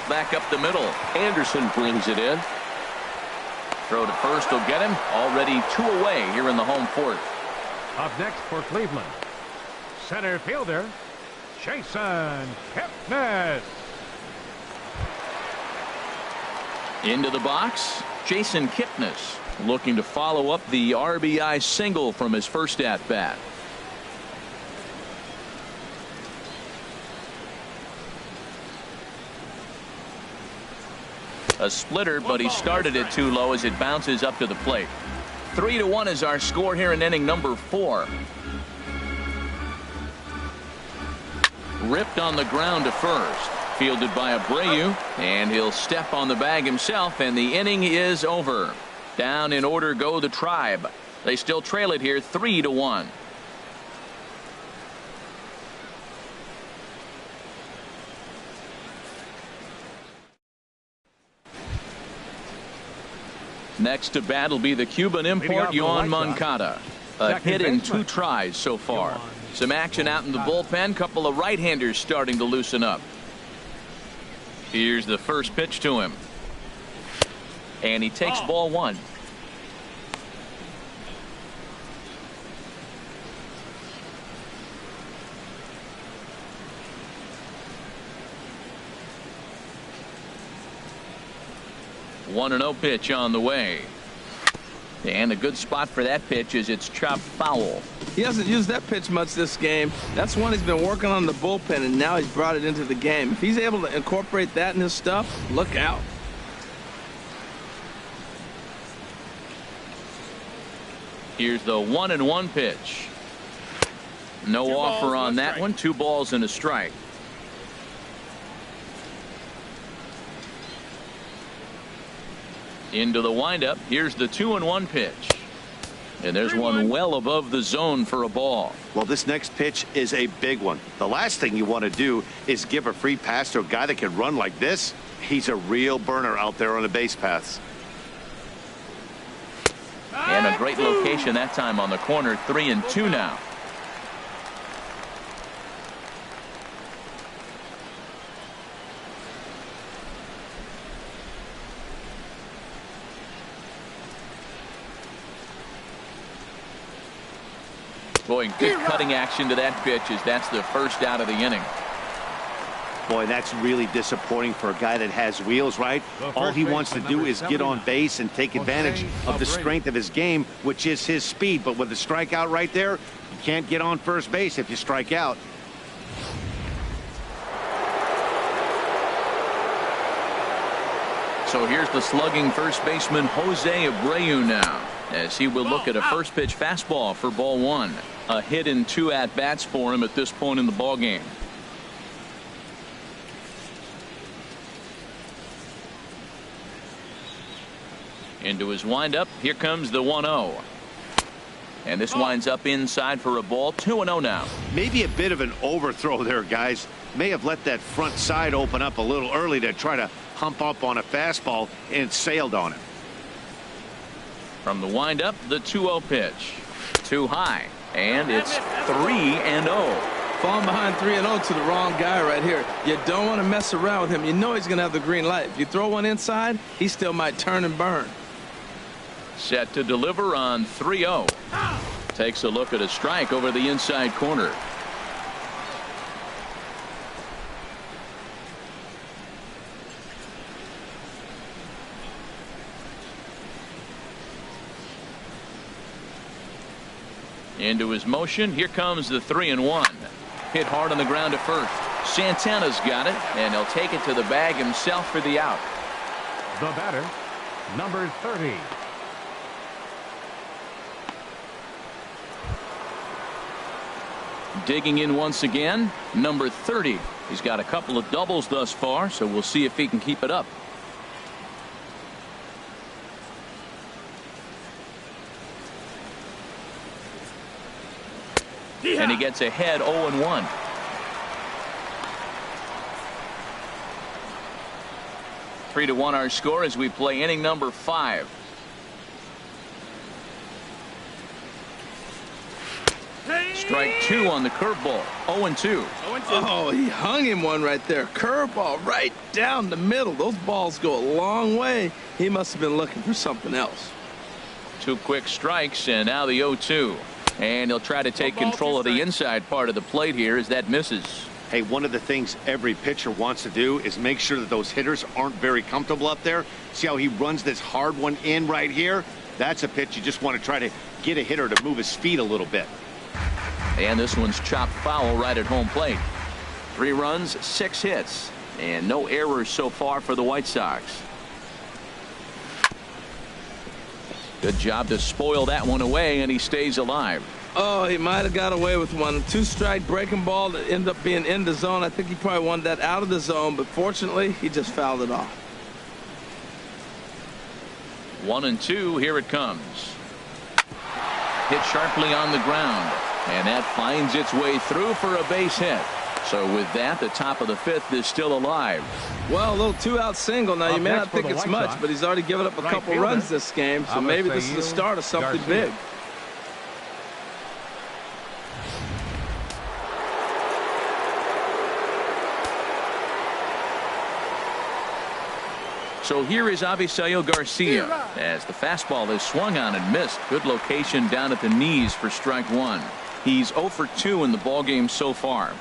Back up the middle. Anderson brings it in. Throw to first will get him. Already 2 away here in the home fourth.
Up next for Cleveland, center fielder Jason Kipnis.
Into the box, Jason Kipnis looking to follow up the RBI single from his first at bat. A splitter, but he started it too low as it bounces up to the plate. 3-1 is our score here in inning number 4. Ripped on the ground to first. Fielded by Abreu, and he'll step on the bag himself, and the inning is over. Down in order go the Tribe. They still trail it here 3-1. Next to bat will be the Cuban import Yoan Moncada. A hit in 2 tries so far. Some action out in the bullpen. Couple of right-handers starting to loosen up. Here's the first pitch to him. And he takes ball 1. One and 0 pitch on the way. And a good spot for that pitch is it's chopped foul.
He hasn't used that pitch much this game. That's one he's been working on the bullpen, and now he's brought it into the game. If he's able to incorporate that in his stuff, look out.
Here's the 1-1 pitch. No offer on that one. 2 balls and a strike. Into the windup. Here's the 2-1 pitch. And there's one well above the zone for a ball.
Well, this next pitch is a big one. The last thing you want to do is give a free pass to a guy that can run like this. He's a real burner out there on the base paths.
And a great location that time on the corner. 3-2 now. Boy, good cutting action to that pitch as that's the first out of the inning.
Boy, that's really disappointing for a guy that has wheels, right? All he wants to do is get on base and take advantage of the strength of his game, which is his speed. But with the strikeout right there, you can't get on first base if you strike out.
So here's the slugging first baseman Jose Abreu now, as he will look at a first pitch fastball for ball 1. A hit in 2 at-bats for him at this point in the ball game. Into his windup. Here comes the 1-0. And this winds up inside for a ball. 2-0 now.
Maybe a bit of an overthrow there, guys. May have let that front side open up a little early to try to hump up on a fastball, and it sailed on him.
From the windup, the 2-0 pitch. Too high. And it's 3-0.
Falling behind 3-0 to the wrong guy right here. You don't want to mess around with him. You know he's going to have the green light. If you throw one inside, he still might turn and burn.
Set to deliver on 3-0. Takes a look at a strike over the inside corner. Into his motion. Here comes the 3-1. Hit hard on the ground to first. Santana's got it, and he'll take it to the bag himself for the out.
The batter, number 30.
Digging in once again, number 30. He's got a couple of doubles thus far, so we'll see if he can keep it up. And he gets ahead 0-1. Three to 1 our score as we play inning number 5. Strike 2 on the curveball. 0-2.
Oh, he hung him one right there. Curveball right down the middle. Those balls go a long way. He must have been looking for something else.
2 quick strikes, and now the 0-2. And he'll try to take control of the inside part of the plate here as that misses.
Hey, one of the things every pitcher wants to do is make sure that those hitters aren't very comfortable up there. See how he runs this hard one in right here? That's a pitch you just want to try to get a hitter to move his feet a little bit.
And this one's chopped foul right at home plate. 3 runs, 6 hits, and no errors so far for the White Sox. Good job to spoil that one away, and he stays alive.
Oh, he might have got away with one. 2-strike breaking ball that ended up being in the zone. I think he probably wanted that out of the zone, but fortunately, he just fouled it off.
1-2, here it comes. Hit sharply on the ground, and that finds its way through for a base hit. So with that, the top of the 5th is still alive.
Well, a little 2-out single. Now, you may not think it's much, but he's already given up a couple runs this game, so maybe this is the start of something big.
So here is Avisail Garcia as the fastball is swung on and missed. Good location down at the knees for strike 1. He's 0 for 2 in the ballgame so far.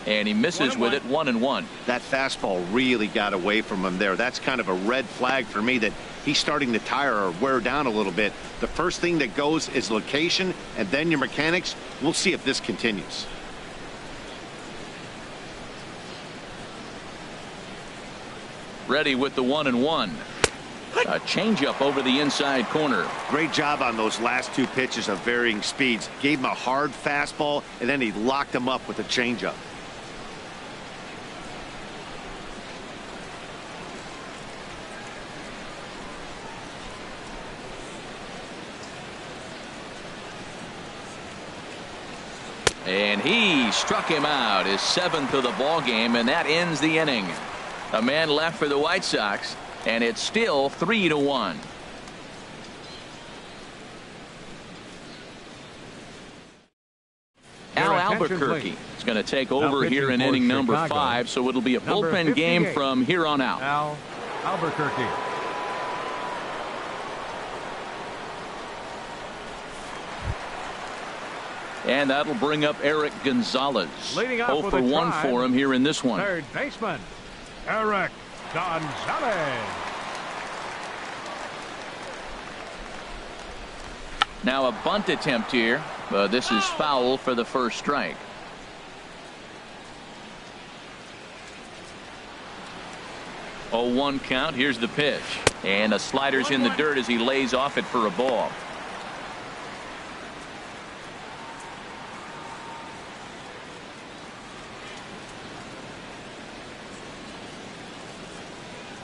And he misses with it. 1-1.
That fastball really got away from him there. That's kind of a red flag for me that he's starting to tire or wear down a little bit. The first thing that goes is location, and then your mechanics. We'll see if this continues.
Ready with the 1-1. A changeup over the inside corner.
Great job on those last 2 pitches of varying speeds. Gave him a hard fastball, and then he locked him up with a changeup.
And he struck him out, his 7th of the ball game, and that ends the inning. A man left for the White Sox, and it's still 3-1. Al Albuquerque is going to take over here in inning number 5, so it'll be a bullpen game from here on out.
Al Albuquerque.
And that'll bring up Eric Gonzalez. 0 for 1 for him here in this one.
Third baseman, Eric Gonzalez.
Now a bunt attempt here. This is foul for the first strike. Oh, 1 count. Here's the pitch. And a slider's in the dirt as he lays off it for a ball.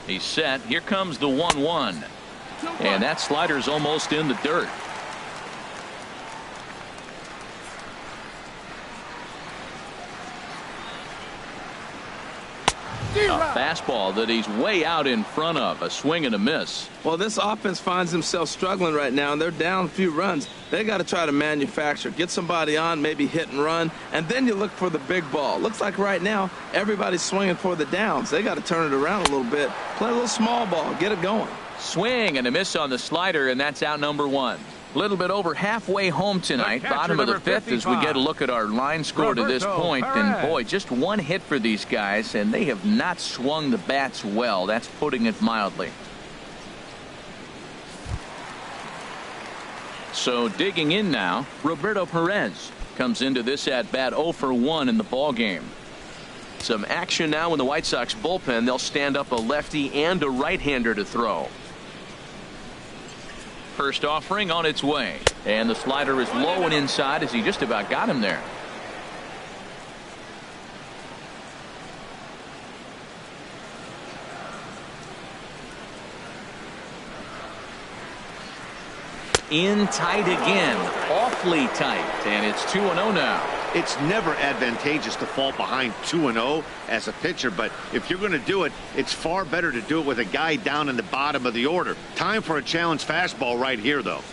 He's set. Here comes the 1-1. And that slider's almost in the dirt. A fastball that he's way out in front of. A swing and a miss.
Well, this offense finds themselves struggling right now, and they're down a few runs. They got to try to manufacture, get somebody on, maybe hit and run, and then you look for the big ball. Looks like right now everybody's swinging for the downs. They got to turn it around a little bit, play a little small ball, get it going.
Swing and a miss on the slider, and that's out number 1. A little bit over halfway home tonight, bottom of the 5th, as we get a look at our line score to this point. And boy, just 1 hit for these guys, and they have not swung the bats well. That's putting it mildly. So digging in now, Roberto Perez comes into this at bat 0 for 1 in the ball game. Some action now in the White Sox bullpen. They'll stand up a lefty and a right-hander to throw. First offering on its way, and the slider is low and inside as he just about got him there. In tight again, awfully tight, and it's 2-0 now.
It's never advantageous to fall behind 2-0 as a pitcher, but if you're going to do it, it's far better to do it with a guy down in the bottom of the order. Time for a challenge fastball right here, though.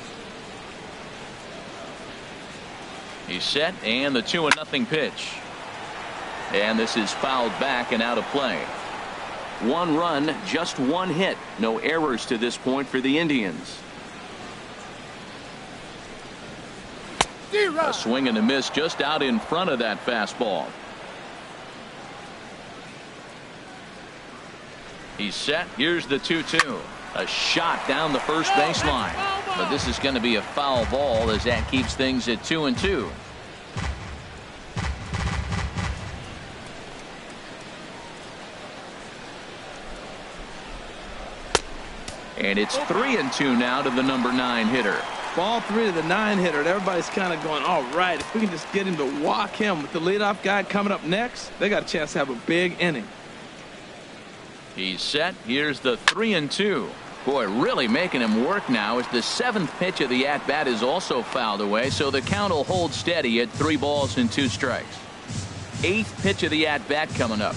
He's set, and the 2-0 pitch. And this is fouled back and out of play. 1 run, just 1 hit. No errors to this point for the Indians. A swing and a miss just out in front of that fastball. He's set. Here's the 2-2. A shot down the first baseline. But this is going to be a foul ball as that keeps things at 2-2. And it's 3-2 now to the number 9 hitter.
Ball 3 to the 9 hitter. And everybody's kind of going, all right, if we can just get him to walk him with the leadoff guy coming up next, they got a chance to have a big inning.
He's set. Here's the 3-2. Boy, really making him work now as the 7th pitch of the at-bat is also fouled away, so the count will hold steady at 3 balls and 2 strikes. 8th pitch of the at-bat coming up.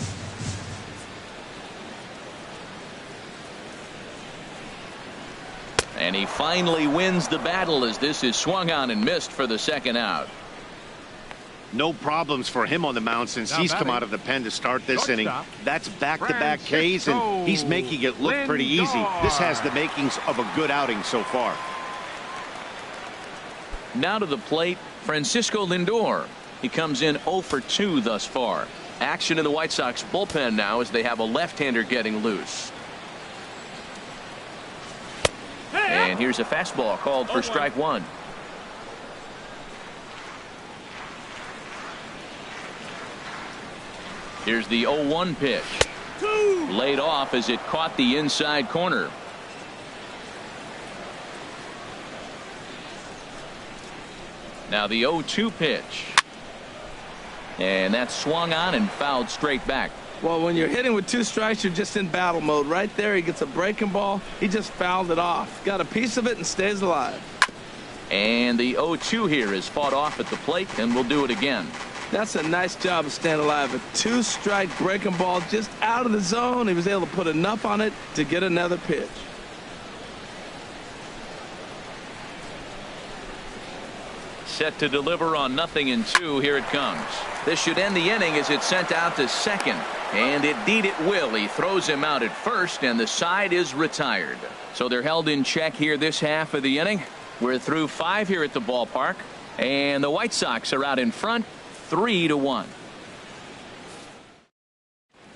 And he finally wins the battle as this is swung on and missed for the 2nd out.
No problems for him on the mound since he's come out of the pen to start this inning. That's back-to-back Ks, and he's making it look pretty easy. This has the makings of a good outing so far.
Now to the plate, Francisco Lindor. He comes in 0 for 2 thus far. Action in the White Sox bullpen now as they have a left-hander getting loose. And here's a fastball called for strike 1. Here's the 0-1 pitch. Laid off as it caught the inside corner. Now the 0-2 pitch. And that's swung on and fouled straight back.
Well, when you're hitting with 2 strikes, you're just in battle mode. Right there, he gets a breaking ball. He just fouled it off. Got a piece of it and stays alive.
And the 0-2 here is fought off at the plate, and we'll do it again.
That's a nice job of staying alive. A 2-strike breaking ball just out of the zone. He was able to put enough on it to get another pitch.
Set to deliver on 0-2. Here it comes. This should end the inning as it's sent out to second. And indeed it will. He throws him out at first, and the side is retired. So they're held in check here this half of the inning. We're through 5 here at the ballpark. And the White Sox are out in front 3-1.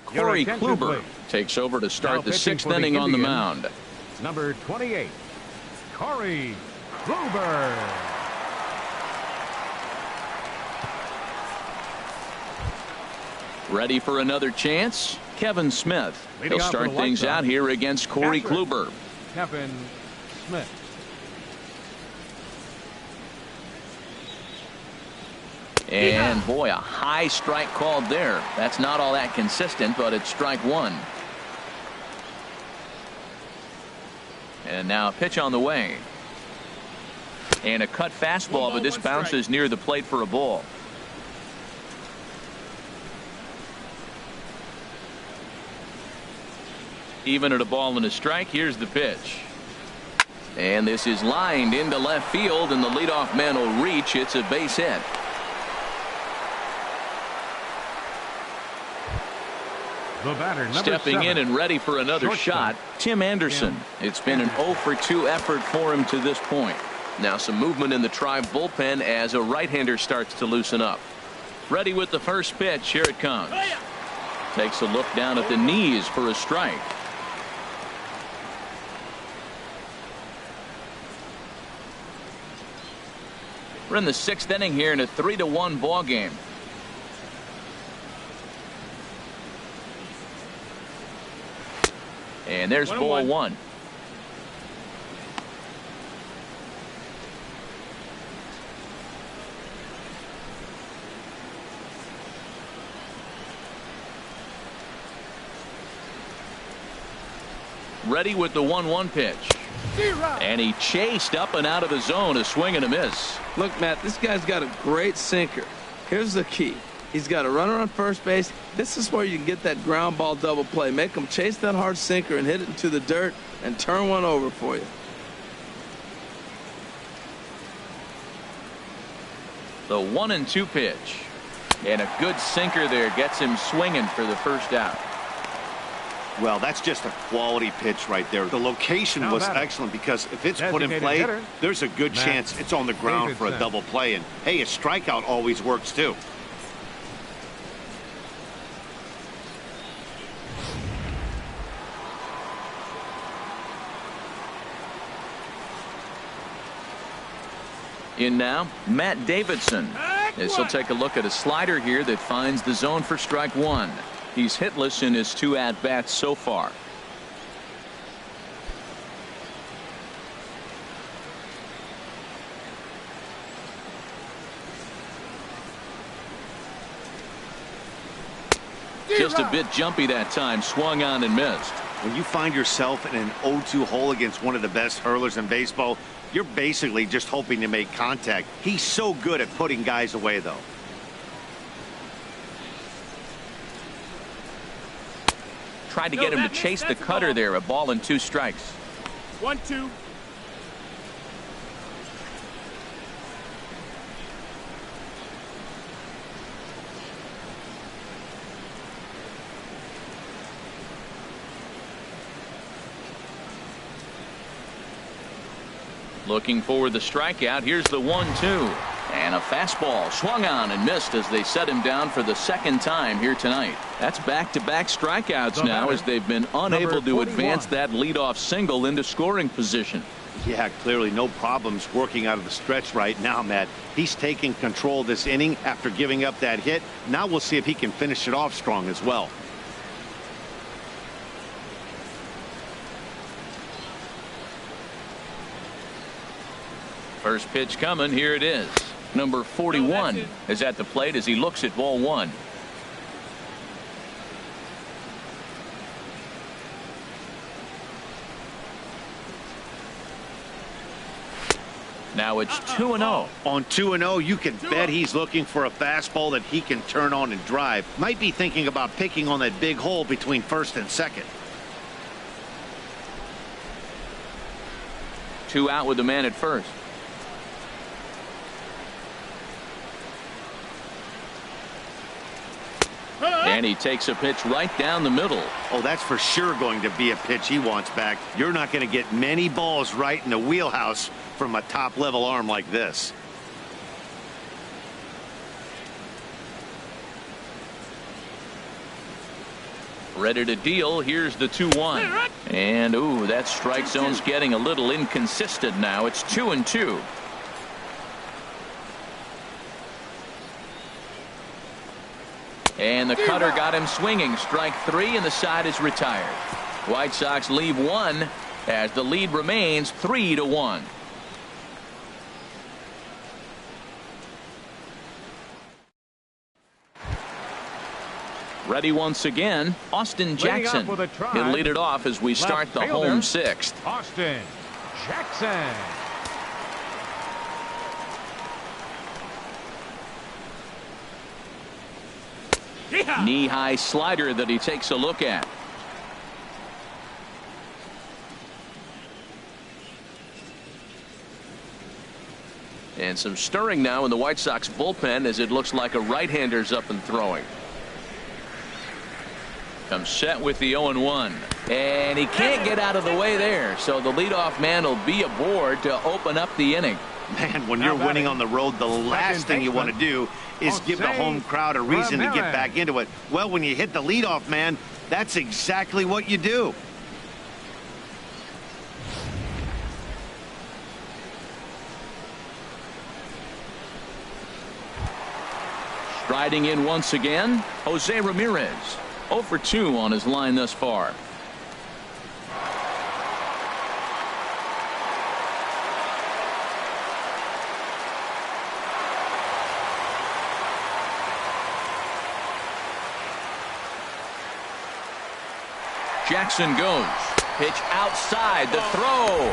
Corey Kluber takes over to start the 6th inning on the mound.
Number 28, Corey Kluber.
Ready for another chance? Kevin Smith. He'll start things out here against Corey Kluber.
Kevin Smith.
And boy, a high strike called there. That's not all that consistent, but it's strike 1. And now a pitch on the way. And a cut fastball, but this bounces near the plate for a ball. Even at a ball and a strike, here's the pitch. And this is lined into left field, and the leadoff man will reach. It's a base hit.
The batter, number
Stepping
7.
in and ready for another shot, Tim Anderson. It's been an 0 for 2 effort for him to this point. Now some movement in the Tribe bullpen as a right-hander starts to loosen up. Ready with the first pitch. Here it comes. Takes a look down at the knees for a strike. We're in the 6th inning here in a 3-1 ball game. And there's ball 1. Ready with the 1-1 pitch. And he chased up and out of the zone, a swing and a miss.
Look, Matt, this guy's got a great sinker. Here's the key. He's got a runner on first base. This is where you can get that ground ball double play. Make him chase that hard sinker and hit it into the dirt and turn one over for you.
The 1-2 pitch. And a good sinker there gets him swinging for the first out.
Well, that's just a quality pitch right there. The location was excellent because if it's put in play, there's a good chance it's on the ground for a double play. And, hey, a strikeout always works, too.
In now, Matt Davidson. As he'll take a look at a slider here that finds the zone for strike 1. He's hitless in his 2 at-bats so far. Just a bit jumpy that time. Swung on and missed.
When you find yourself in an 0-2 hole against one of the best hurlers in baseball, you're basically just hoping to make contact. He's so good at putting guys away, though.
Tried to get him to chase the cutter there. A ball and 2 strikes.
1-2.
Looking for the strikeout. Here's the 1-2. And a fastball swung on and missed as they set him down for the 2nd time here tonight. That's back-to-back strikeouts now as they've been unable to advance that leadoff single into scoring position.
Yeah, clearly no problems working out of the stretch right now, Matt. He's taking control this inning after giving up that hit. Now we'll see if he can finish it off strong as well.
First pitch coming. Here it is. Number 41 is at the plate as he looks at ball 1. Now it's 2-0.
On 2-0, you can bet he's looking for a fastball that he can turn on and drive. Might be thinking about picking on that big hole between first and second.
2 out with the man at first. And he takes a pitch right down the middle.
Oh, that's for sure going to be a pitch he wants back. You're not going to get many balls right in the wheelhouse from a top-level arm like this.
Ready to deal. Here's the 2-1. And, ooh, that strike zone's getting a little inconsistent now. It's 2-2. And the cutter got him swinging. Strike 3, and the side is retired. White Sox leave 1 as the lead remains 3-1. Ready once again, Austin Jackson. He'll lead it off as we start the home 6th.
Austin Jackson.
Knee-high slider that he takes a look at. And some stirring now in the White Sox bullpen as it looks like a right-hander's up and throwing. Comes set with the 0-1. And he can't get out of the way there. So the leadoff man will be aboard to open up the inning.
Man, when you're winning on the road, the last thing you want to do is give the home crowd a reason to get back into it. Well, when you hit the leadoff man, that's exactly what you do.
Striding in once again, Jose Ramirez. 0 for 2 on his line thus far. Jackson goes. Pitch outside. The throw.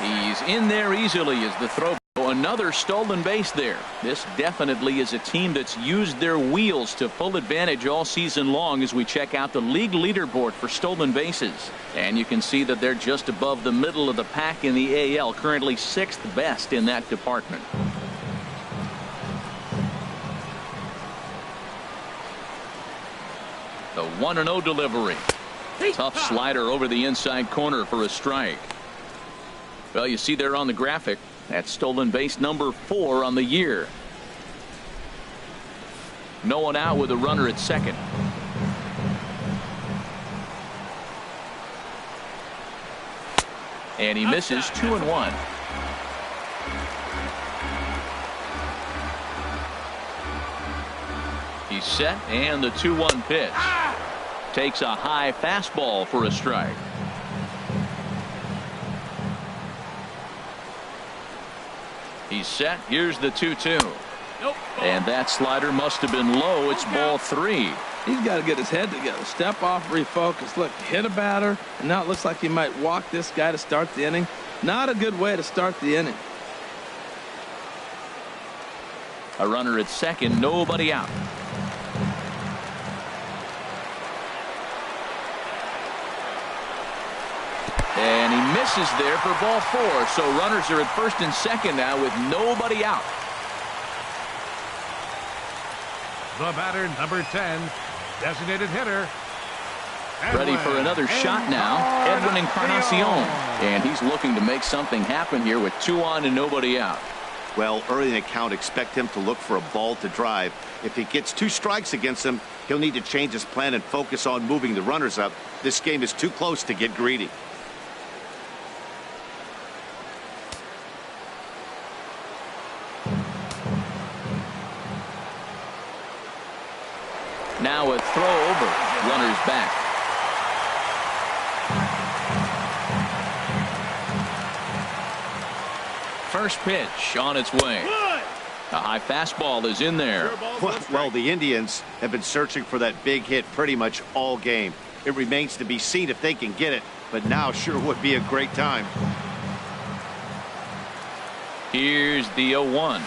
He's in there easily as the throw. Another stolen base there. This definitely is a team that's used their wheels to full advantage all season long as we check out the league leaderboard for stolen bases. And you can see that they're just above the middle of the pack in the AL, currently 6th best in that department. The 1-0 delivery. Tough slider over the inside corner for a strike. Well, you see there on the graphic, that's stolen base number 4 on the year. No one out with a runner at second. And he misses 2-1. He's set, and the 2-1 pitch. Takes a high fastball for a strike. He's set. Here's the 2-2.
Nope.
And that slider must have been low. It's ball 3.
He's got to get his head together. Step off, refocus. Look, hit a batter, and now it looks like he might walk this guy to start the inning. Not a good way to start the inning.
A runner at second, nobody out. And he misses there for ball 4. So runners are at first and second now with nobody out.
The batter, number 10, designated hitter.
Ready for another shot now, Edwin Encarnacion. And he's looking to make something happen here with 2 on and nobody out.
Well, early in the count, expect him to look for a ball to drive. If he gets 2 strikes against him, he'll need to change his plan and focus on moving the runners up. This game is too close to get greedy.
Now a throw over. Runners back. First pitch on its way. A high fastball is in there.
Well, the Indians have been searching for that big hit pretty much all game. It remains to be seen if they can get it, but now sure would be a great time.
Here's the 0-1.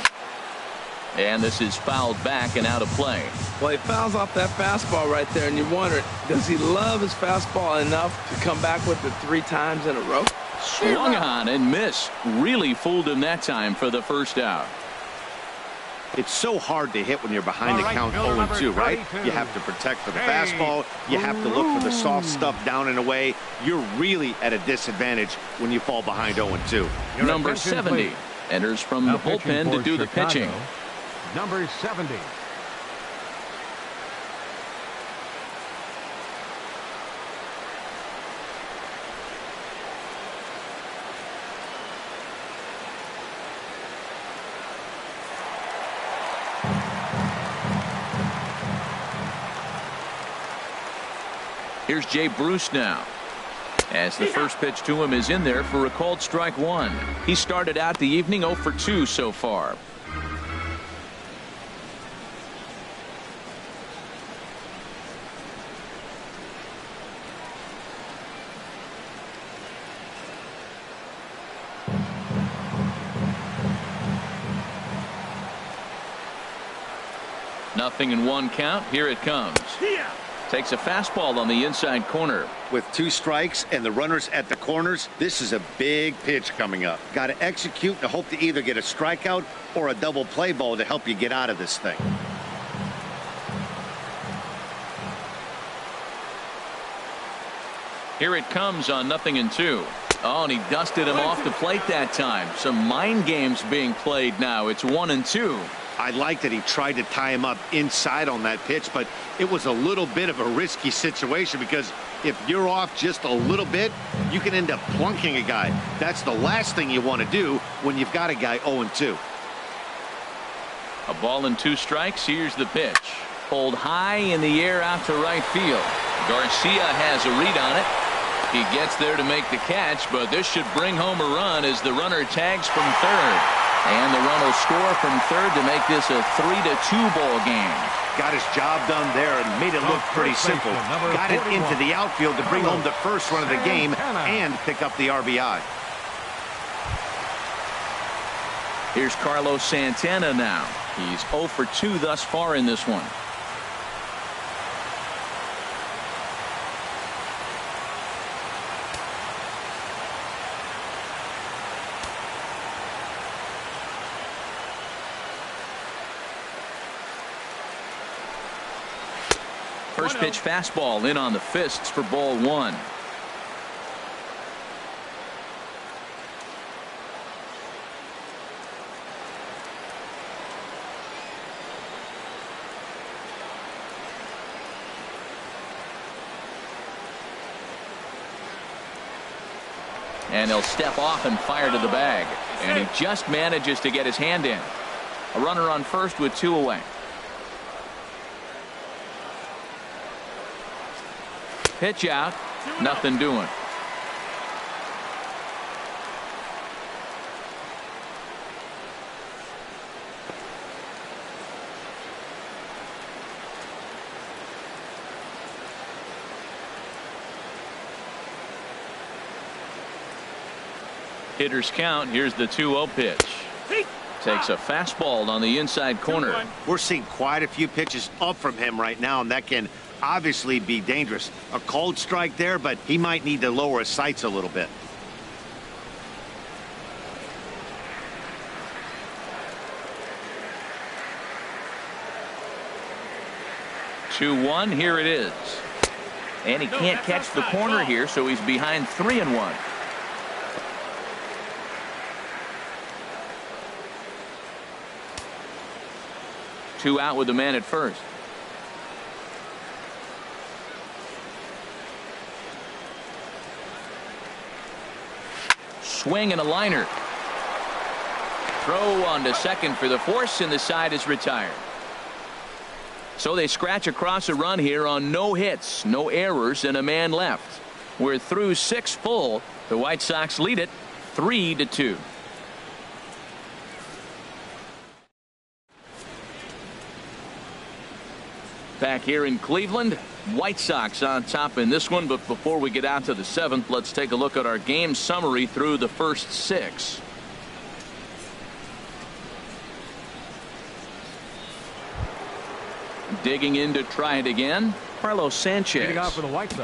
And this is fouled back and out of play.
Well, he fouls off that fastball right there, and you wonder, does he love his fastball enough to come back with it 3 times in a row?
Swung on and missed. Really fooled him that time for the first out.
It's so hard to hit when you're behind the count 0-2, right? You have to protect for the fastball. You have to look for the soft stuff down and away. You're really at a disadvantage when you fall behind 0-2.
Number 70 enters from the bullpen to do the pitching.
Number 70.
Here's Jay Bruce now. As the first pitch to him is in there for a called strike 1. He started out the evening 0 for 2 so far. Nothing in 1 count. Here it comes. Takes a fastball on the inside corner.
With 2 strikes and the runners at the corners, this is a big pitch coming up. Got to execute to hope to either get a strikeout or a double play ball to help you get out of this thing.
Here it comes on 0-2. Oh, and he dusted him off the plate that time. Some mind games being played now. It's 1-2.
I like that he tried to tie him up inside on that pitch, but it was a little bit of a risky situation because if you're off just a little bit, you can end up plunking a guy. That's the last thing you want to do when you've got a guy 0-2.
A ball and 2 strikes. Here's the pitch. Pulled high in the air out to right field. Garcia has a read on it. He gets there to make the catch, but this should bring home a run as the runner tags from third. And the run will score from third to make this a 3-2 ball game.
Got his job done there and made it look pretty simple. Got it into the outfield to bring home the first run of the game and pick up the RBI.
Here's Carlos Santana now. He's 0 for 2 thus far in this one. First pitch fastball in on the fists for ball 1. And he'll step off and fire to the bag. And he just manages to get his hand in. A runner on first with 2 away. Pitch out. Nothing doing. Hitter's count. Here's the 2-0 pitch. Takes a fastball on the inside corner.
We're seeing quite a few pitches up from him right now, and that can obviously be dangerous. A cold strike there, but he might need to lower his sights a little bit.
Two-one. Here it is. And he can't catch the corner here, so he's behind 3-1. Two out with the man at first. Swing and a liner. Throw on to second for the force, and the side is retired. So they scratch across a run here on no hits, no errors, and a man left. We're through 6 full. The White Sox lead it 3-2. Back here in Cleveland, White Sox on top in this one. But before we get out to the 7th, let's take a look at our game summary through the first 6. Digging in to try it again. Carlos Sanchez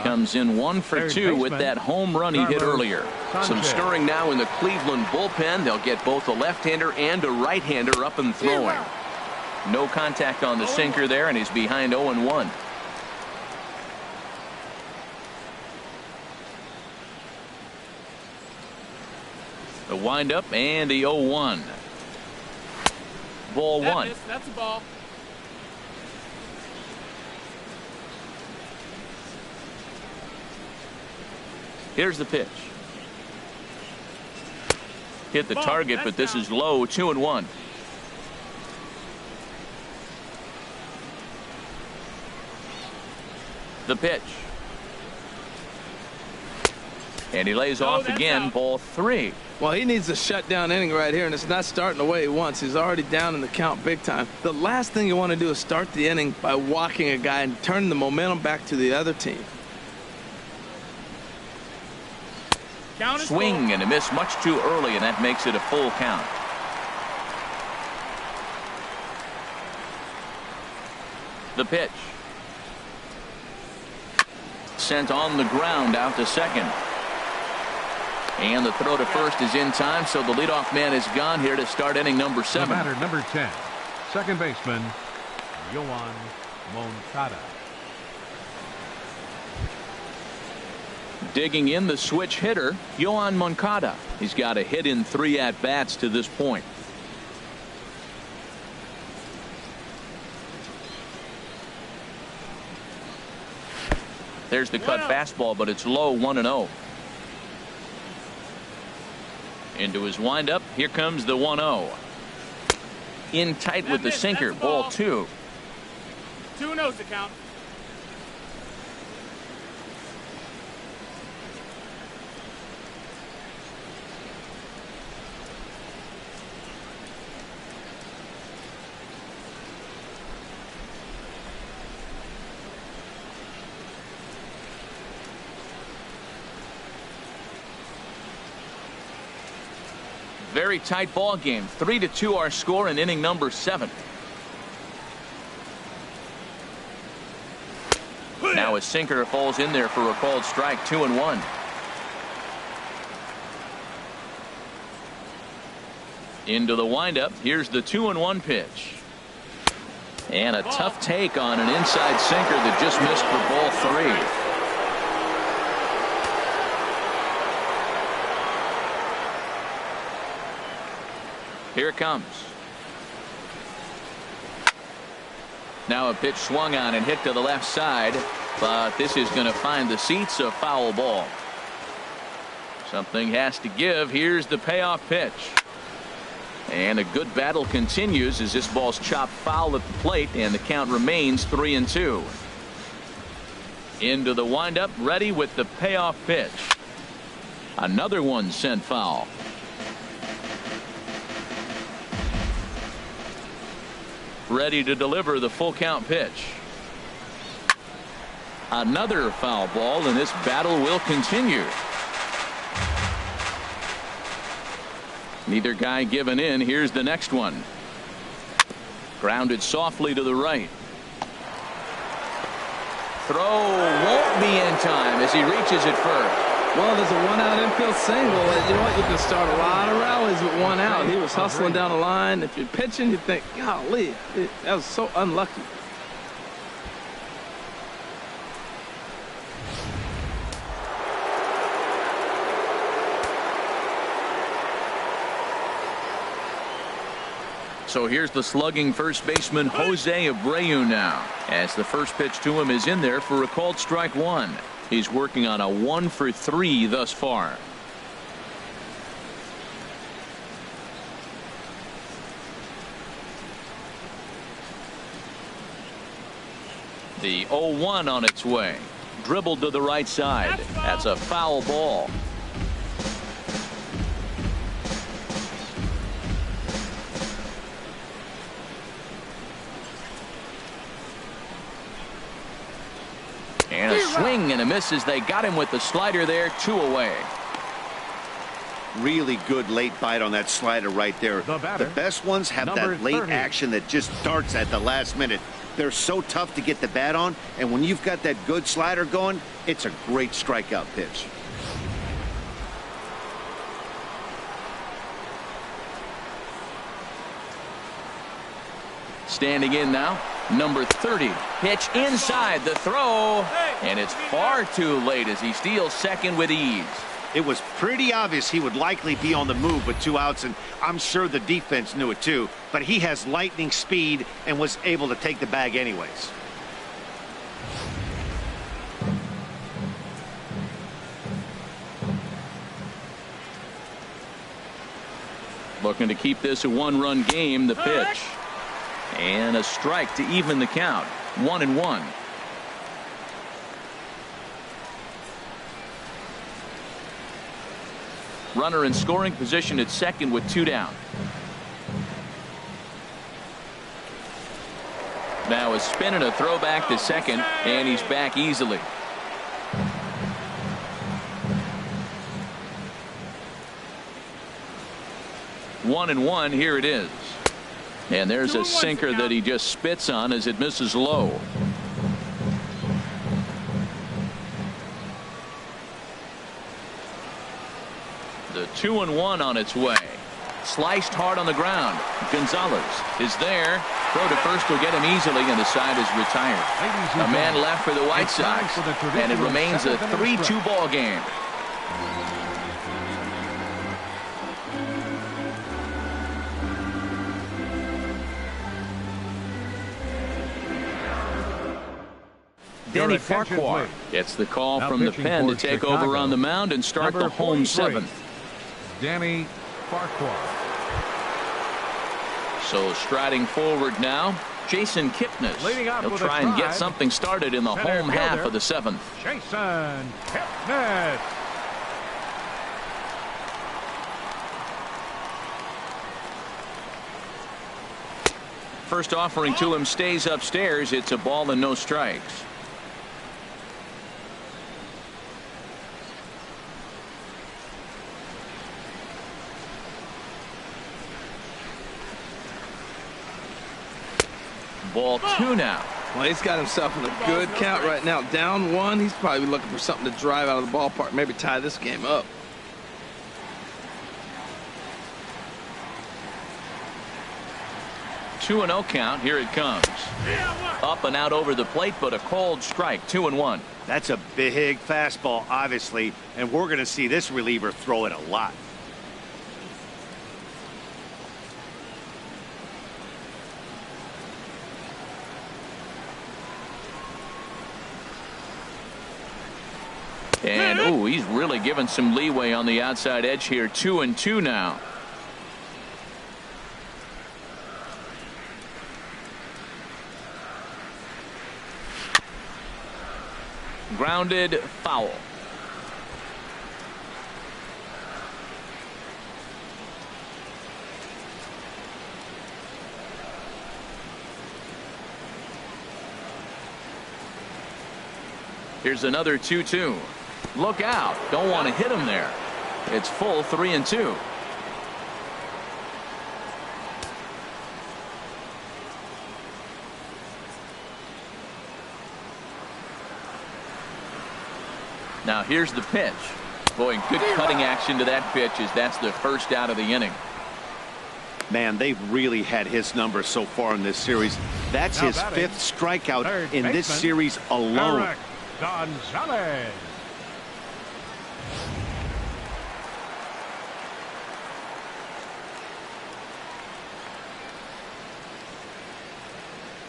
comes in 1 for 2 with that home run he hit earlier. Some stirring now in the Cleveland bullpen. They'll get both a left-hander and a right-hander up and throwing. No contact on the sinker there, and he's behind 0-1. The windup and the 0-1. Ball 1.
That's a ball.
Here's the pitch. Hit the target, but this is low. 2-1. The pitch. And he lays off again. Out. Ball 3.
Well, he needs a shutdown inning right here, and it's not starting the way he wants. He's already down in the count big time. The last thing you want to do is start the inning by walking a guy and turning the momentum back to the other team.
Swing and a miss much too early, and that makes it a full count. The pitch. Sent on the ground out to second. And the throw to first is in time, so the leadoff man is gone here to start inning number 7.
The batter, number 10, second baseman, Yoan Moncada.
Digging in the switch hitter, Yoan Moncada. He's got a hit in 3 at-bats to this point. There's the cut fastball, but it's low. 1-0. Into his windup. Here comes the 1-0. In tight with the sinker. Ball 2.
2-0's the count.
Very tight ball game. 3-2 our score in inning number 7. Now a sinker falls in there for a called strike. 2-1. Into the windup. Here's the 2-1 pitch. And a tough take on an inside sinker that just missed for ball 3. Here it comes. Now a pitch swung on and hit to the left side, but this is going to find the seats. A foul ball. Something has to give. Here's the payoff pitch. And a good battle continues as this ball's chopped foul at the plate, and the count remains 3-2. Into the windup, ready with the payoff pitch. Another one sent foul. Ready to deliver the full count pitch. Another foul ball, and this battle will continue. Neither guy giving in. Here's the next one. Grounded softly to the right. Throw won't be in time as he reaches it first.
Well, there's a one-out infield single. You know what? You can start a lot of rallies with one out. He was hustling down the line. If you're pitching, you think, golly, that was so unlucky.
So here's the slugging first baseman Jose Abreu now, as the first pitch to him is in there for a called strike 1. He's working on a 1-for-3 thus far. The 0-1 on its way. Dribbled to the right side. That's a foul ball. And a swing and a miss as they got him with the slider there. 2 away.
Really good late bite on that slider right there. The best ones have that late
30.
action that just starts at the last minute. They're so tough to get the bat on, and when you've got that good slider going, it's a great strikeout pitch.
Standing in now, number 30. Pitch inside the throw, and it's far too late as he steals second with ease.
It was pretty obvious he would likely be on the move with 2 outs, and I'm sure the defense knew it too, but he has lightning speed and was able to take the bag anyways.
Looking to keep this a 1-run game. The pitch. And a strike to even the count. 1-1. Runner in scoring position at second with 2 down. Now a spin and a throw back to second, and he's back easily. One and one. Here it is. And there's a sinker that he just spits on as it misses low. The 2-1 on its way. Sliced hard on the ground. Gonzalez is there. Throw to first will get him easily, and the side is retired. A man left for the White Sox, and it remains a 3-2 ball game. Danny Farquhar gets the call from the pen to take over on the mound and start the home 7th.
Danny Farquhar.
So striding forward now, Jason Kipnis.
Leading off
He'll
with
try
a
and get
drive.
something started in the
Center
home half
fielder,
of the 7th.
Jason Kipnis.
First offering to him stays upstairs. It's a ball and no strikes. Ball 2 now.
Well, he's got himself in a good count right now. Down 1, he's probably looking for something to drive out of the ballpark, maybe tie this game up.
Two and 0 count. Here it comes. Up and out over the plate, but a called strike. 2-1.
That's a big fastball, obviously, and we're going to see this reliever throw it a lot.
And ooh, he's really given some leeway on the outside edge here. 2-2 now. Grounded foul. Here's another 2-2. Look out. Don't want to hit him there. It's full 3-2. Now here's the pitch. Boy, good cutting action to that pitch as that's the first out of the inning.
Man, they've really had his number so far in this series. That's his 5th strikeout in this series alone.
Gonzalez.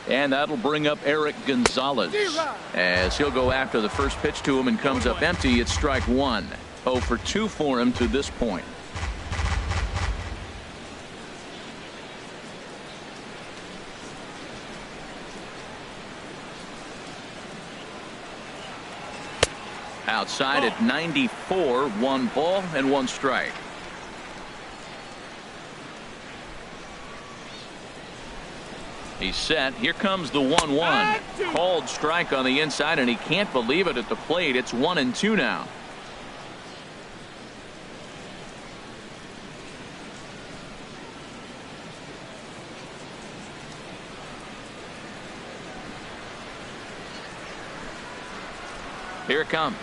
And that'll bring up Eric Gonzalez as he'll go after the first pitch to him and comes up empty. It's strike 1. 0 for 2 for him to this point. Outside at 94, 1 ball and 1 strike. He's set. Here comes the 1-1. Called strike on the inside, and he can't believe it at the plate. It's 1-2 now. Here it comes.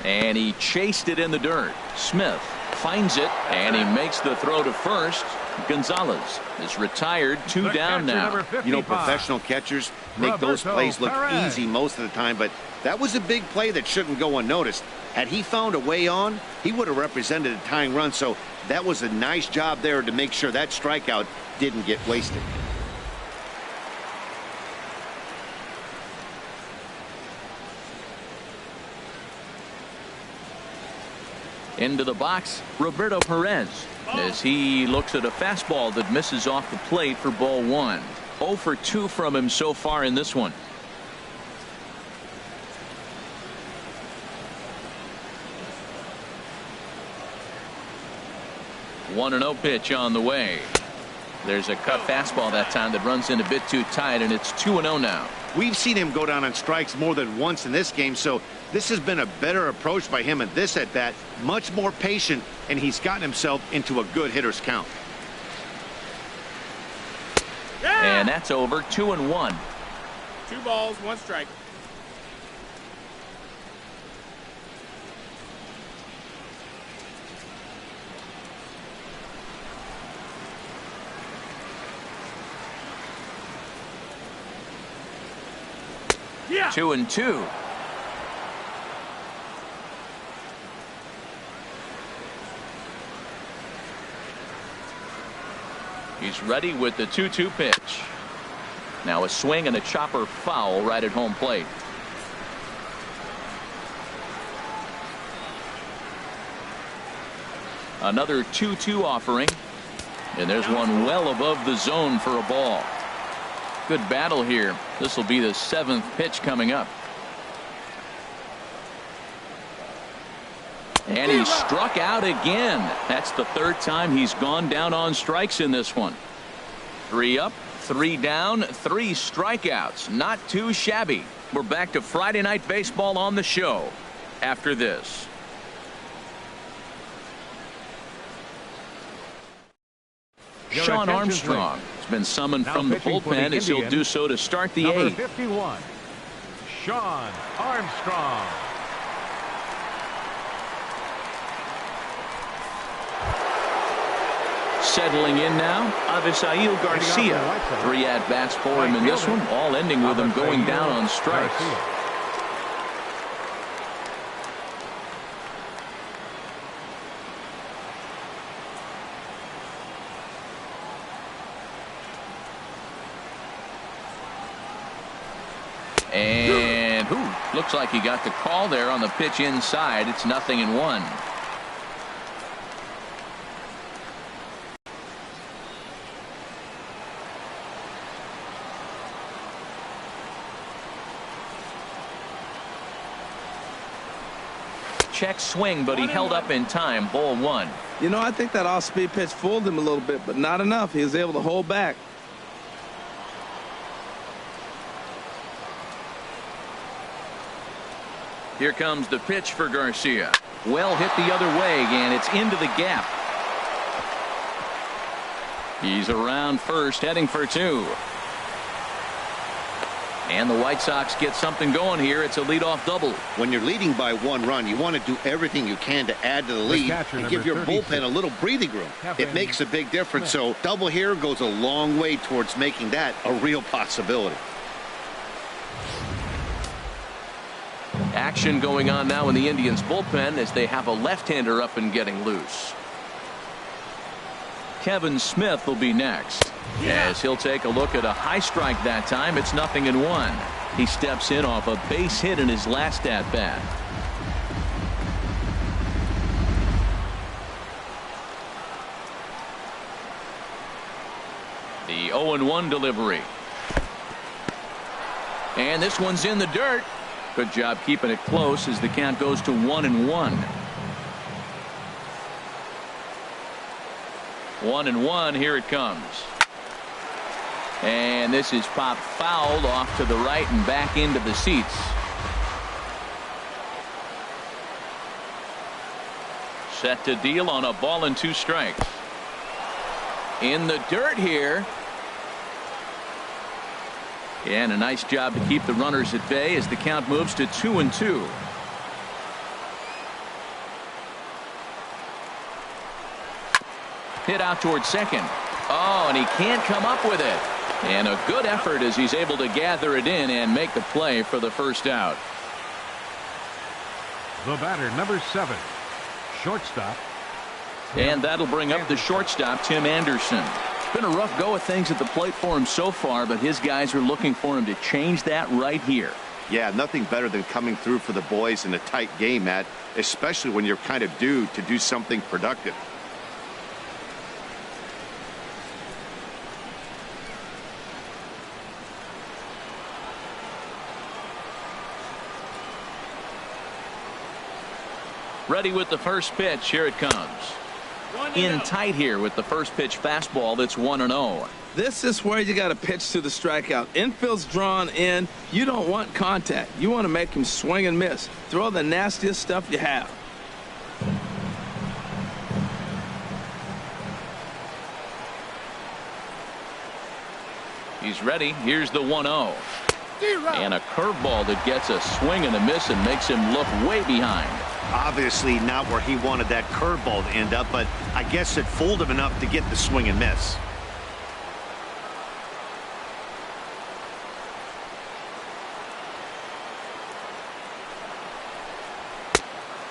And he chased it in the dirt. Smith finds it, and he makes the throw to first. Gonzalez is retired. 2 down now.
You know, professional catchers make those plays look easy most of the time, but that was a big play that shouldn't go unnoticed. Had he found a way on, he would have represented a tying run, so that was a nice job there to make sure that strikeout didn't get wasted.
Into the box, Roberto Perez, as he looks at a fastball that misses off the plate for ball 1. 0 for 2 from him so far in this one. One 1-0 pitch on the way. There's a cut fastball that time that runs in a bit too tight, and it's 2-0 now.
We've seen him go down on strikes more than once in this game, so this has been a better approach by him at this at-bat. Much more patient, and he's gotten himself into a good hitter's count.
And that's over. 2-1.
2 balls, 1 strike.
Yeah. 2-2. He's ready with the 2-2 pitch. Now a swing and a chopper foul right at home plate. Another 2-2 offering. And there's one well above the zone for a ball. Good battle here. This will be the 7th pitch coming up. And he struck out again. That's the 3rd time he's gone down on strikes in this one. 3 up, 3 down, 3 strikeouts. Not too shabby. We're back to Friday Night Baseball on the show after this. Sean Armstrong has been summoned from the bullpen as he'll do so to start the 8th.
51, Sean Armstrong.
Settling in now, Avisail Garcia. 3 at-bats for him in this one, all ending with him going down on strikes. And looks like he got the call there on the pitch inside. It's 0-1. Check swing, but he held up in time. Ball 1.
You know, I think that off-speed pitch fooled him a little bit, but not enough. He was able to hold back.
Here comes the pitch for Garcia. Well hit the other way, and it's into the gap. He's around first, heading for 2. And the White Sox get something going here. It's a leadoff double.
When you're leading by 1 run, you want to do everything you can to add to the lead and give your bullpen a little breathing room. It makes a big difference. So double here goes a long way towards making that a real possibility.
Action going on now in the Indians bullpen as they have a left-hander up and getting loose. Kevin Smith will be next as he'll take a look at a high strike that time. It's 0-1. He steps in off a base hit in his last at bat. The 0-1 delivery. And this one's in the dirt. Good job keeping it close as the count goes to 1-1. 1-1. Here it comes. And this is popped fouled off to the right and back into the seats. Set to deal on a ball and 2 strikes. In the dirt here. And a nice job to keep the runners at bay as the count moves to 2-2. Hit out towards second. Oh, and he can't come up with it. And a good effort as he's able to gather it in and make the play for the first out.
The batter, number 7, shortstop.
And that'll bring up the shortstop, Tim Anderson. It's been a rough go of things at the plate for him so far, but his guys are looking for him to change that right here.
Yeah, nothing better than coming through for the boys in a tight game, Matt, especially when you're kind of due to do something productive.
Ready with the first pitch. Here it comes. In tight here with the first pitch fastball. That's 1-0.
This is where you got to pitch to the strikeout. Infield's drawn in. You don't want contact. You want to make him swing and miss. Throw the nastiest stuff you have.
He's ready. Here's the 1-0. And a curveball that gets a swing and a miss and makes him look way behind.
Obviously not where he wanted that curveball to end up, but I guess it fooled him enough to get the swing and miss.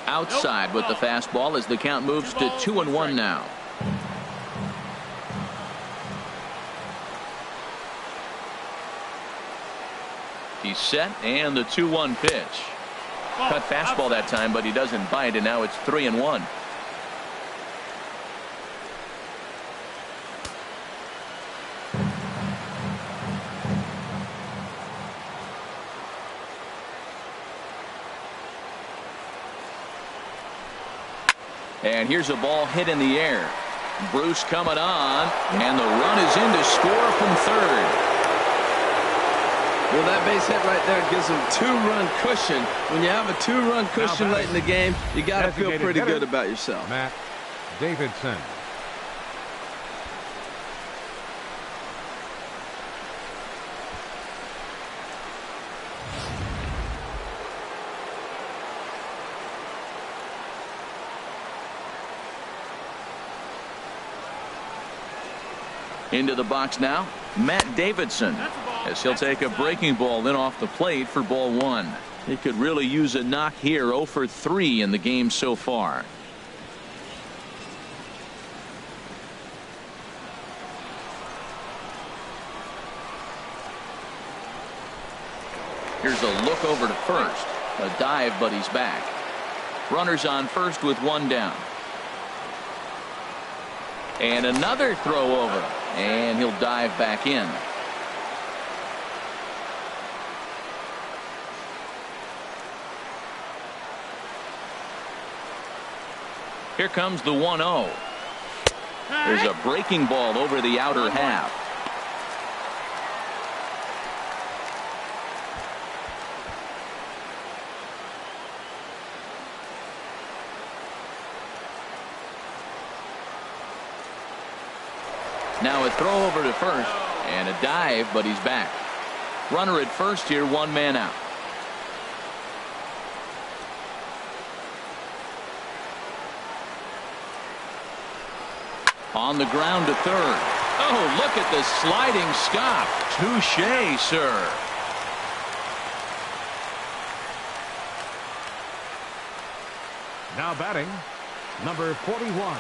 Outside with the fastball as the count moves to 2-1 now. He's set, and the 2-1 pitch. Cut fastball that time, but he doesn't bite, and now it's 3-1. And here's a ball hit in the air. Bruce coming on, and the run is in to score from third.
Well, that base hit right there gives them 2-run cushion. When you have a 2-run cushion late in the game, you got to feel pretty good about yourself.
Matt Davidson.
Into the box now, Matt Davidson, as he'll take a breaking ball in off the plate for ball 1. He could really use a knock here. 0 for 3 in the game so far. Here's a look over to first. A dive, but he's back. Runners on first with 1 down. And another throw over, and he'll dive back in. Here comes the 1-0. There's a breaking ball over the outer half. Now a throw over to first and a dive, but he's back. Runner at first here, 1 man out. On the ground to third. Oh, look at the sliding stop. Touche, sir.
Now batting, number 41.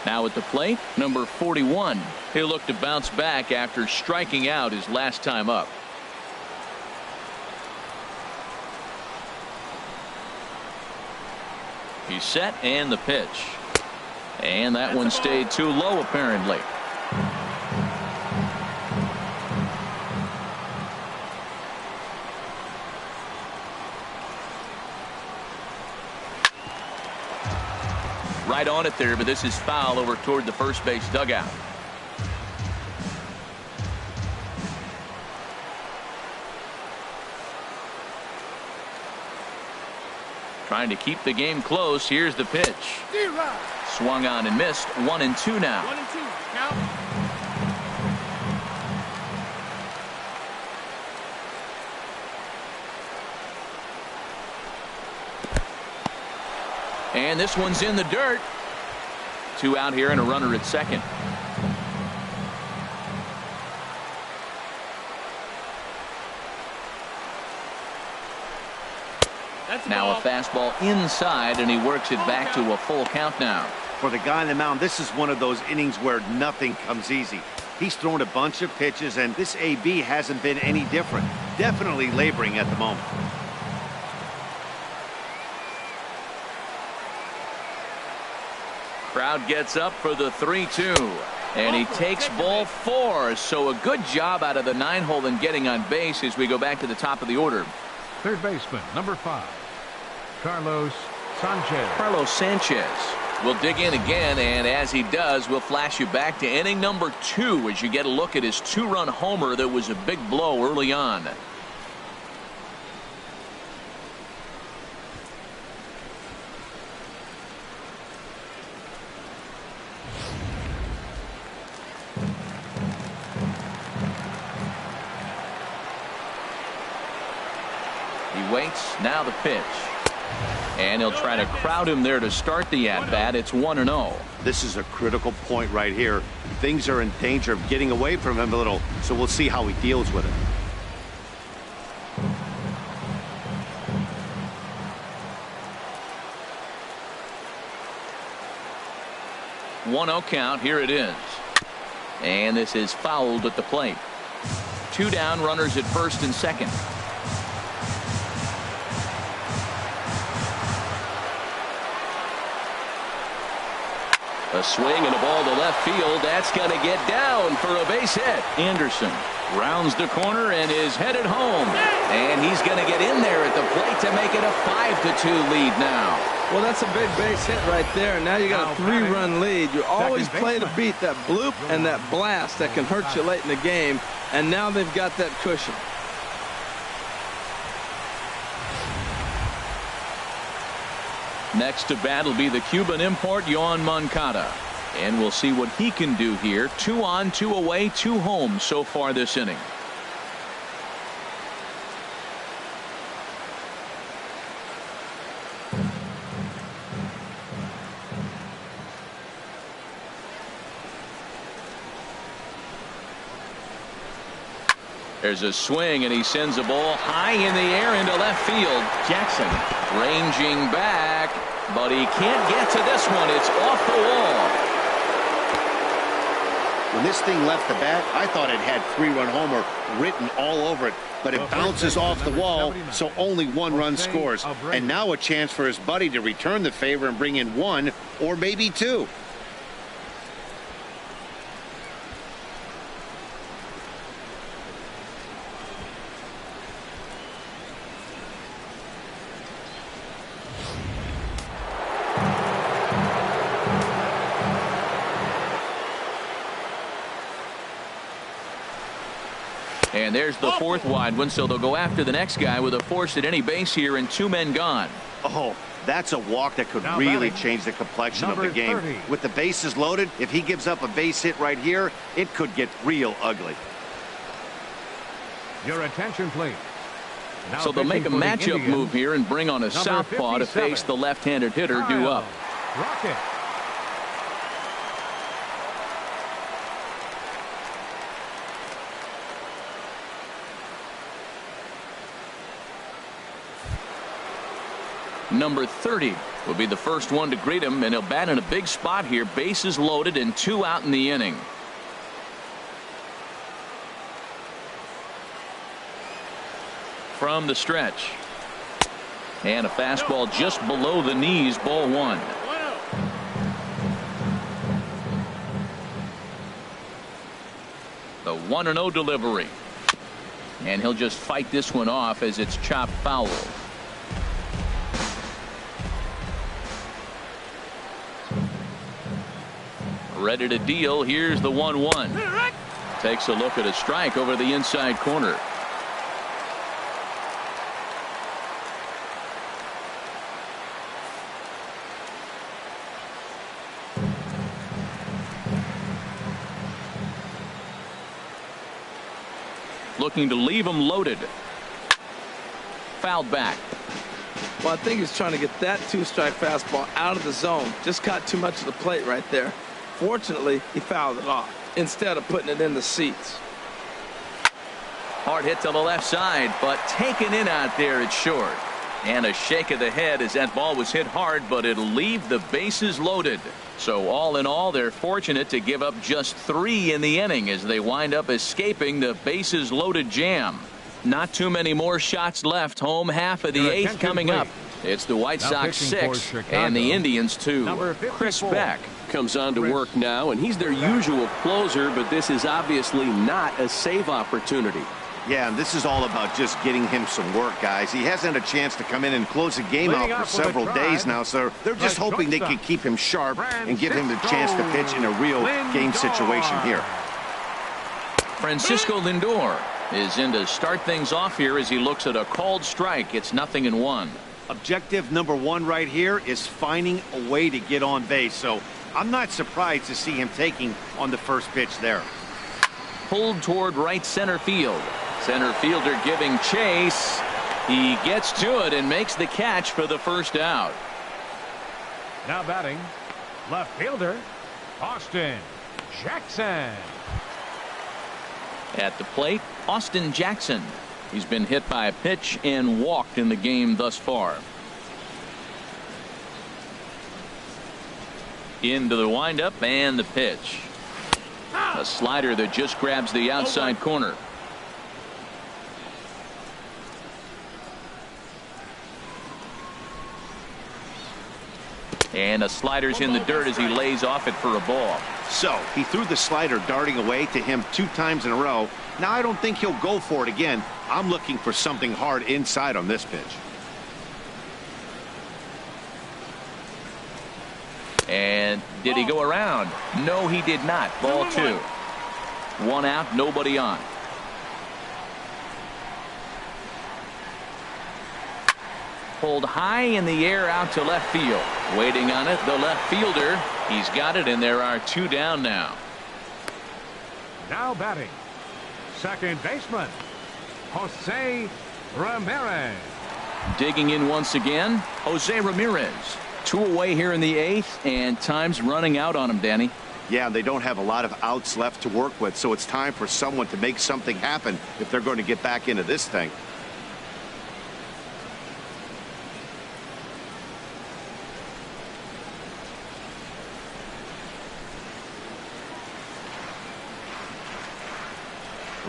Now at the plate, number 41. He'll look to bounce back after striking out his last time up. He's set, and the pitch. And that one stayed too low, apparently. Right on it there, but this is foul over toward the first base dugout. Trying to keep the game close. Here's the pitch. Swung on and missed. 1-2 now.
1-2. Count.
And this one's in the dirt. 2 out here and a runner at second. Now a fastball inside, and he works it back to a full count now.
For the guy on the mound, this is one of those innings where nothing comes easy. He's thrown a bunch of pitches, and this AB hasn't been any different. Definitely laboring at the moment.
Crowd gets up for the 3-2, and he takes ball 4. So a good job out of the 9-hole in getting on base as we go back to the top of the order.
Third baseman, number 5, Carlos Sanchez.
Carlos Sanchez will dig in again, and as he does, we'll flash you back to inning number 2 as you get a look at his 2-run homer that was a big blow early on. He waits, now the pitch. And he'll try to crowd him there to start the at-bat. It's 1-0.
This is a critical point right here. Things are in danger of getting away from him a little, so we'll see how he deals with it.
One-0 count. Here it is. And this is fouled at the plate. 2 down, runners at first and second. A swing and a ball to left field. That's going to get down for a base hit. Anderson rounds the corner and is headed home. And he's going to get in there at the plate to make it a 5-2 lead now.
Well, that's a big base hit right there. Now you got a 3-run lead. You always play to beat that bloop and that blast that can hurt you late in the game. And now they've got that cushion.
Next to bat will be the Cuban import, Yoan Moncada. And we'll see what he can do here. 2 on, 2 away, 2 home so far this inning. There's a swing, and he sends a ball high in the air into left field. Jackson ranging back, but he can't get to this one. It's off the wall.
When this thing left the bat, I thought it had 3-run homer written all over it, but it bounces off the wall, so only 1 run scores. And now a chance for his buddy to return the favor and bring in 1 or maybe 2.
And there's the 4th wide one, so they'll go after the next guy with a force at any base here and 2 men gone.
Oh, that's a walk that could really change the complexion of the game.
30.
With the bases loaded, if he gives up a base hit right here, it could get real ugly.
Your attention, please. Now
So they'll make a matchup move here and bring on a southpaw to face the left-handed hitter due up.
Rocket.
Number 30 will be the first one to greet him, and he'll bat in a big spot here. Bases loaded and 2 out in the inning. From the stretch. And a fastball just below the knees, ball 1. The 1-0 delivery. And he'll just fight this one off as it's chopped foul. Ready to deal. Here's the 1-1. Takes a look at a strike over the inside corner. Looking to leave him loaded. Fouled back.
Well, I think he's trying to get that 2-strike fastball out of the zone. Just caught too much of the plate right there. Fortunately, he fouled it off instead of putting it in the seats.
Hard hit to the left side, but taken in out there, it's short. And a shake of the head as that ball was hit hard, but it'll leave the bases loaded. So all in all, they're fortunate to give up just 3 in the inning as they wind up escaping the bases loaded jam. Not too many more shots left. Home half of the 8th coming up. It's the White Sox 6 and the Indians 2. Chris Beck
comes on to work now, and he's their usual closer, but this is obviously not a save opportunity.
Yeah, and this is all about just getting him some work, guys. He hasn't had a chance to come in and close the game out for several days now, so they're just hoping they can keep him sharp and give him the chance to pitch in a real game situation here.
Francisco Lindor is in to start things off here as he looks at a called strike. It's 0-1.
Objective number 1 right here is finding a way to get on base, so I'm not surprised to see him taking on the first pitch there.
Pulled toward right center field. Center fielder giving chase. He gets to it and makes the catch for the first out.
Now batting, left fielder, Austin Jackson.
At the plate, Austin Jackson. He's been hit by a pitch and walked in the game thus far. Into the windup and the pitch. A slider that just grabs the outside corner. And a slider's in the dirt as he lays off it for a ball.
So he threw the slider darting away to him 2 times in a row. Now I don't think he'll go for it again. I'm looking for something hard inside on this pitch.
And did he go around? No, he did not. Ball 2. 1 out, nobody on. Pulled high in the air out to left field. Waiting on it, the left fielder. He's got it, and there are 2 down now.
Now batting, second baseman, Jose Ramirez.
Digging in once again, Jose Ramirez. 2 away here in the 8th, and time's running out on him, Danny.
Yeah, they don't have a lot of outs left to work with, so it's time for someone to make something happen if they're going to get back into this thing.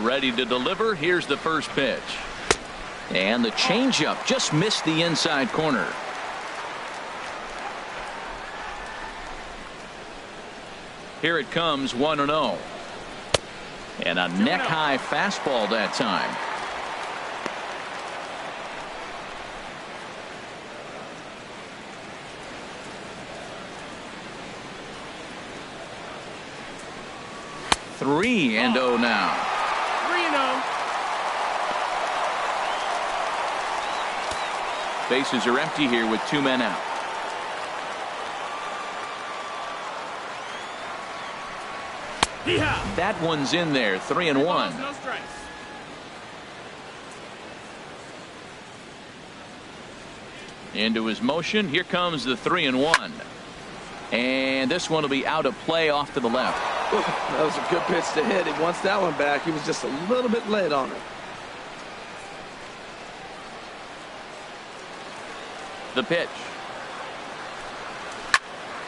Ready to deliver. Here's the first pitch. And the changeup just missed the inside corner. Here it comes, 1-0. And a neck-high fastball that time. Three and 0 now.
3-0.
Bases are empty here with 2 men out. That one's in there. 3-1.
No strikes.
Into his motion. Here comes the 3-1. And this one will be out of play off to the left.
That was a good pitch to hit. He wants that one back. He was just a little bit late on it.
The pitch.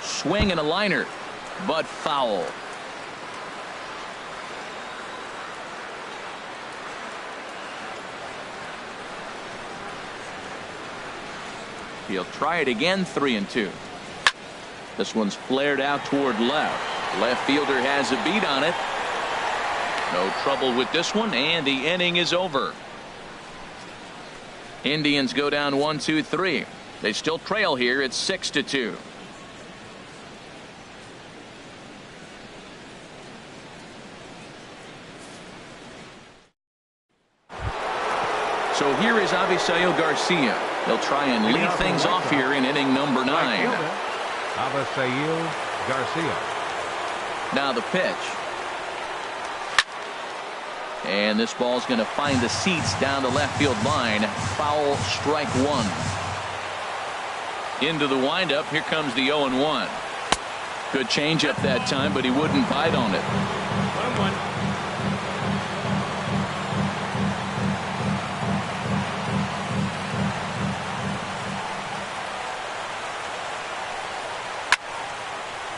Swing and a liner, but foul. He'll try it again. 3-2. This one's flared out toward left. Left fielder has a beat on it. No trouble with this one, and the inning is over. Indians go down 1-2-3. They still trail here. It's 6-2. So here is Avisail Garcia. They'll try and lead things off here in inning number 9.
Avisail Garcia.
Now the pitch. And this ball's going to find the seats down the left field line. Foul, strike 1. Into the windup. Here comes the 0-1. Good changeup that time, but he wouldn't bite on it.
1-1.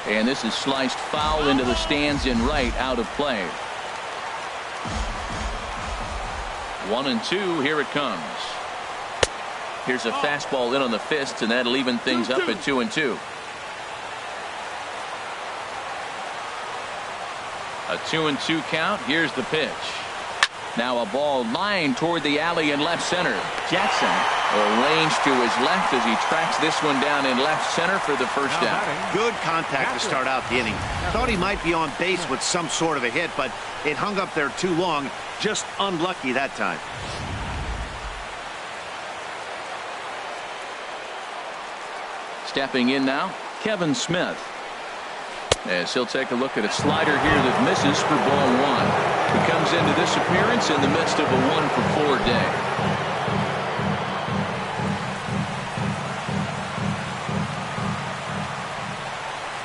And this is sliced foul into the stands in right, out of play. 1-2. Here it comes. Here's a fastball in on the fist, and that'll even things up at 2-2. A 2-2 count. Here's the pitch. Now a ball lined toward the alley in left center. Jackson arranged to his left as he tracks this one down in left center for the first down.
Good contact to start out the inning. Thought he might be on base with some sort of a hit, but it hung up there too long. Just unlucky that time.
Stepping in now, Kevin Smith. As he'll take a look at a slider here that misses for ball 1. He comes into this appearance in the midst of a 1-for-4 day.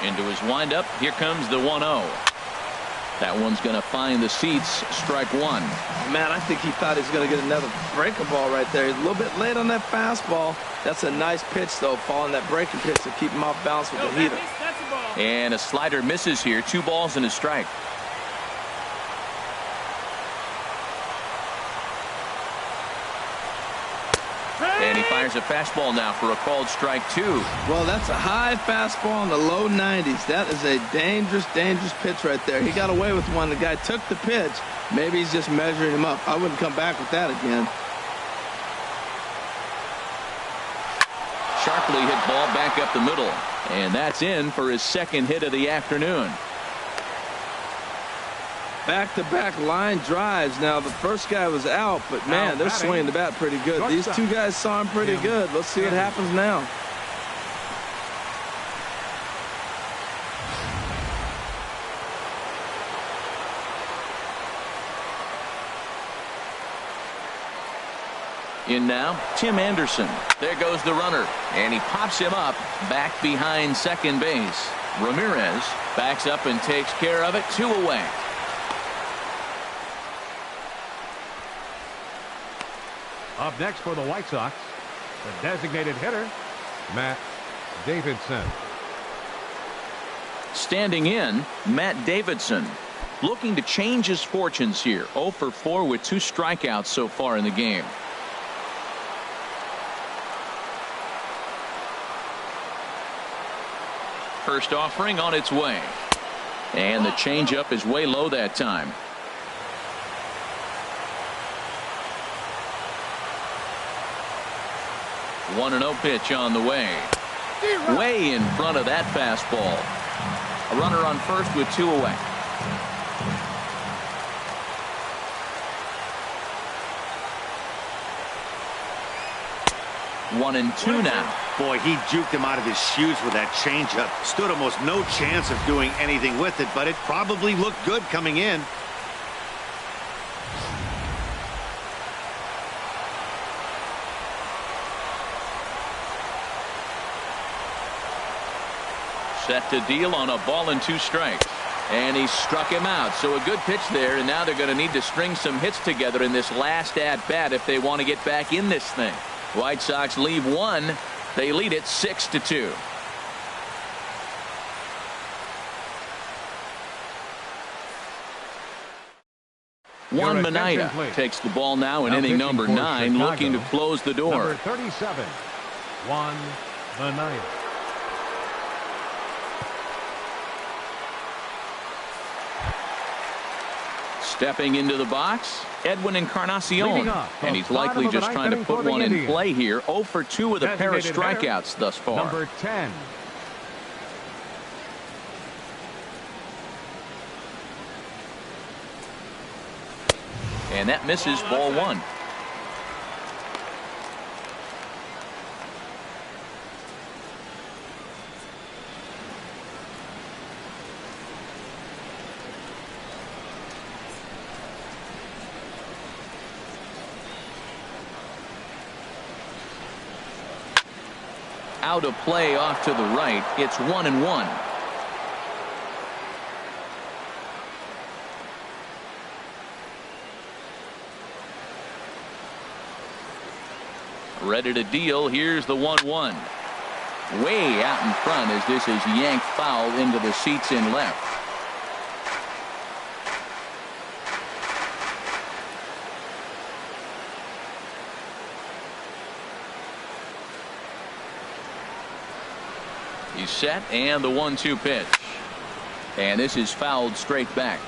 Into his windup. Here comes the 1-0. That one's going to find the seats. Strike 1.
Man, I think he thought he was going to get another breaking ball right there. He's a little bit late on that fastball. That's a nice pitch, though, following that breaking pitch to keep him off balance with the heater.
And a slider misses here. 2 balls and a strike. And he fires There's a fastball now for a called strike 2.
Well, that's a high fastball in the low 90s. That is a dangerous, dangerous pitch right there. He got away with one. The guy took the pitch. Maybe he's just measuring him up. I wouldn't come back with that again.
Sharply hit ball back up the middle. And that's in for his second hit of the afternoon.
Back-to-back line drives. Now, the first guy was out, but, man, they're swinging the bat pretty good. These two guys saw him pretty good. Let's see what happens now.
In now, Tim Anderson. There goes the runner, and he pops him up back behind second base. Ramirez backs up and takes care of it. 2 away.
Up next for the White Sox, the designated hitter, Matt Davidson.
Standing in, Matt Davidson. Looking to change his fortunes here. 0 for 4 with 2 strikeouts so far in the game. First offering on its way. And the changeup is way low that time. 1-0 pitch on the way. Way in front of that fastball. A runner on first with 2 away. One and two now.
Boy, he juked him out of his shoes with that changeup. Stood almost no chance of doing anything with it, but it probably looked good coming in.
Set to deal on a ball and 2 strikes. And he struck him out. So a good pitch there, and now they're going to need to string some hits together in this last at-bat if they want to get back in this thing. White Sox leave 1. They lead it 6-2. Juan Minaya takes the ball now in inning number 9, looking to close the door.
Number 37, Juan Minaya.
Stepping into the box, Edwin Encarnacion. And he's likely just trying to put one in play here. 0 for 2 with a pair of strikeouts thus far.
Number 10.
And that misses, ball 1. Out of play off to the right. It's 1-1. Ready to deal. Here's the 1-1. Way out in front as this is yanked foul into the seats in left. He's set, and the 1-2 pitch. And this is fouled straight back.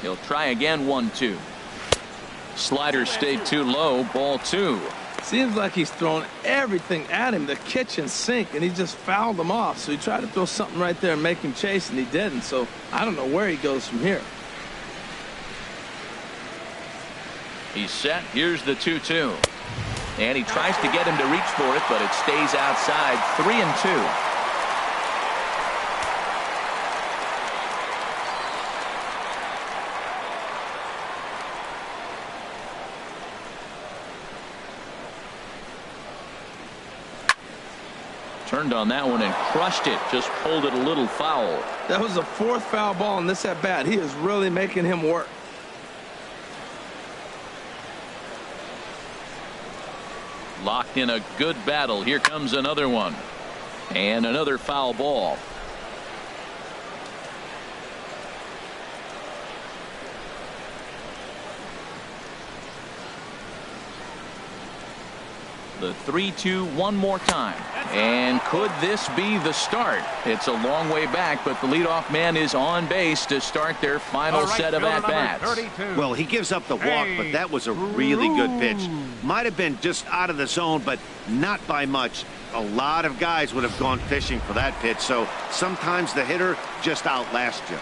He'll try again. 1-2. Slider stayed too low. Ball 2.
Seems like he's throwing everything at him, the kitchen sink, and he just fouled him off. So he tried to throw something right there and make him chase, and he didn't. So I don't know where he goes from here.
He's set. Here's the 2-2. And he tries to get him to reach for it, but it stays outside. 3-2. Turned on that one and crushed it. Just pulled it a little foul.
That was the 4th foul ball in this at bat. He is really making him work.
Locked in a good battle. Here comes another one. And another foul ball. The 3-2 one more time. And could this be the start? It's a long way back, but the leadoff man is on base to start their final set of at-bats.
Well, he gives up the walk, but that was a really good pitch. Might have been just out of the zone, but not by much. A lot of guys would have gone fishing for that pitch, so sometimes the hitter just outlasts you.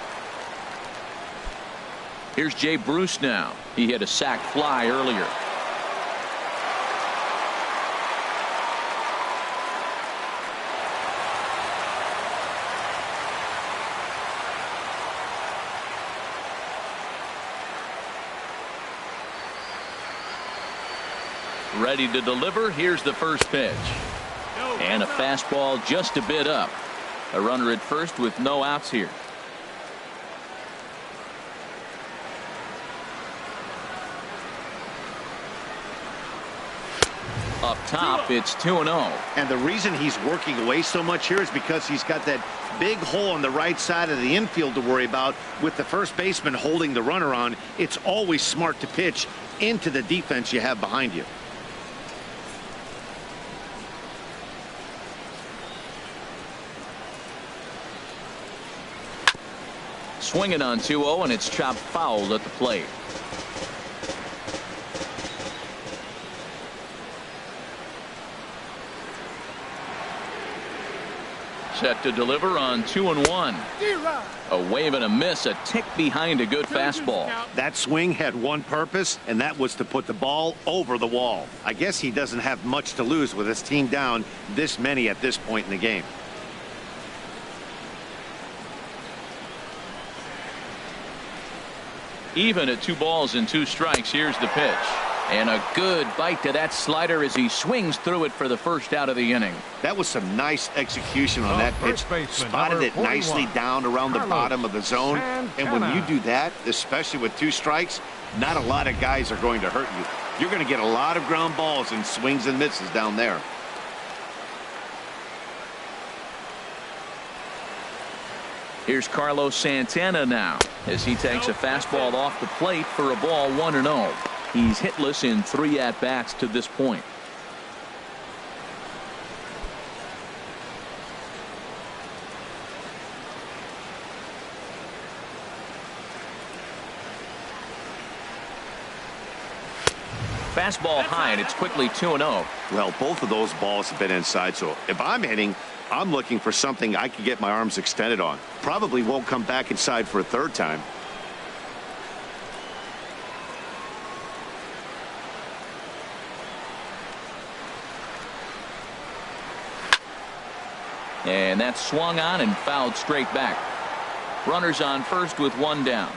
Here's Jay Bruce now. He hit a sac fly earlier. Ready to deliver. Here's the first pitch. And a fastball just a bit up. A runner at first with no outs here. Up top, it's 2-0.
And the reason he's working away so much here is because he's got that big hole on the right side of the infield to worry about. With the first baseman holding the runner on, it's always smart to pitch into the defense you have behind you.
Swinging on 2-0, and it's chopped foul at the plate. Set to deliver on 2-1. A wave and a miss, a tick behind a good fastball.
That swing had one purpose, and that was to put the ball over the wall. I guess he doesn't have much to lose with his team down this many at this point in the game.
Even at 2 balls and 2 strikes. Here's the pitch. And a good bite to that slider as he swings through it for the first out of the inning.
That was some nice execution on that pitch. Spotted it nicely down around the bottom of the zone. And when you do that, especially with 2 strikes, not a lot of guys are going to hurt you. You're going to get a lot of ground balls and swings and misses down there.
Here's Carlos Santana now as he takes a fastball off the plate for a ball 1-0. He's hitless in 3 at-bats to this point. Fastball high, and it's quickly 2-0.
Well, both of those balls have been inside, so if I'm hitting, I'm looking for something I can get my arms extended on. Probably won't come back inside for a 3rd time.
And that's swung on and fouled straight back. Runners on first with 1 down.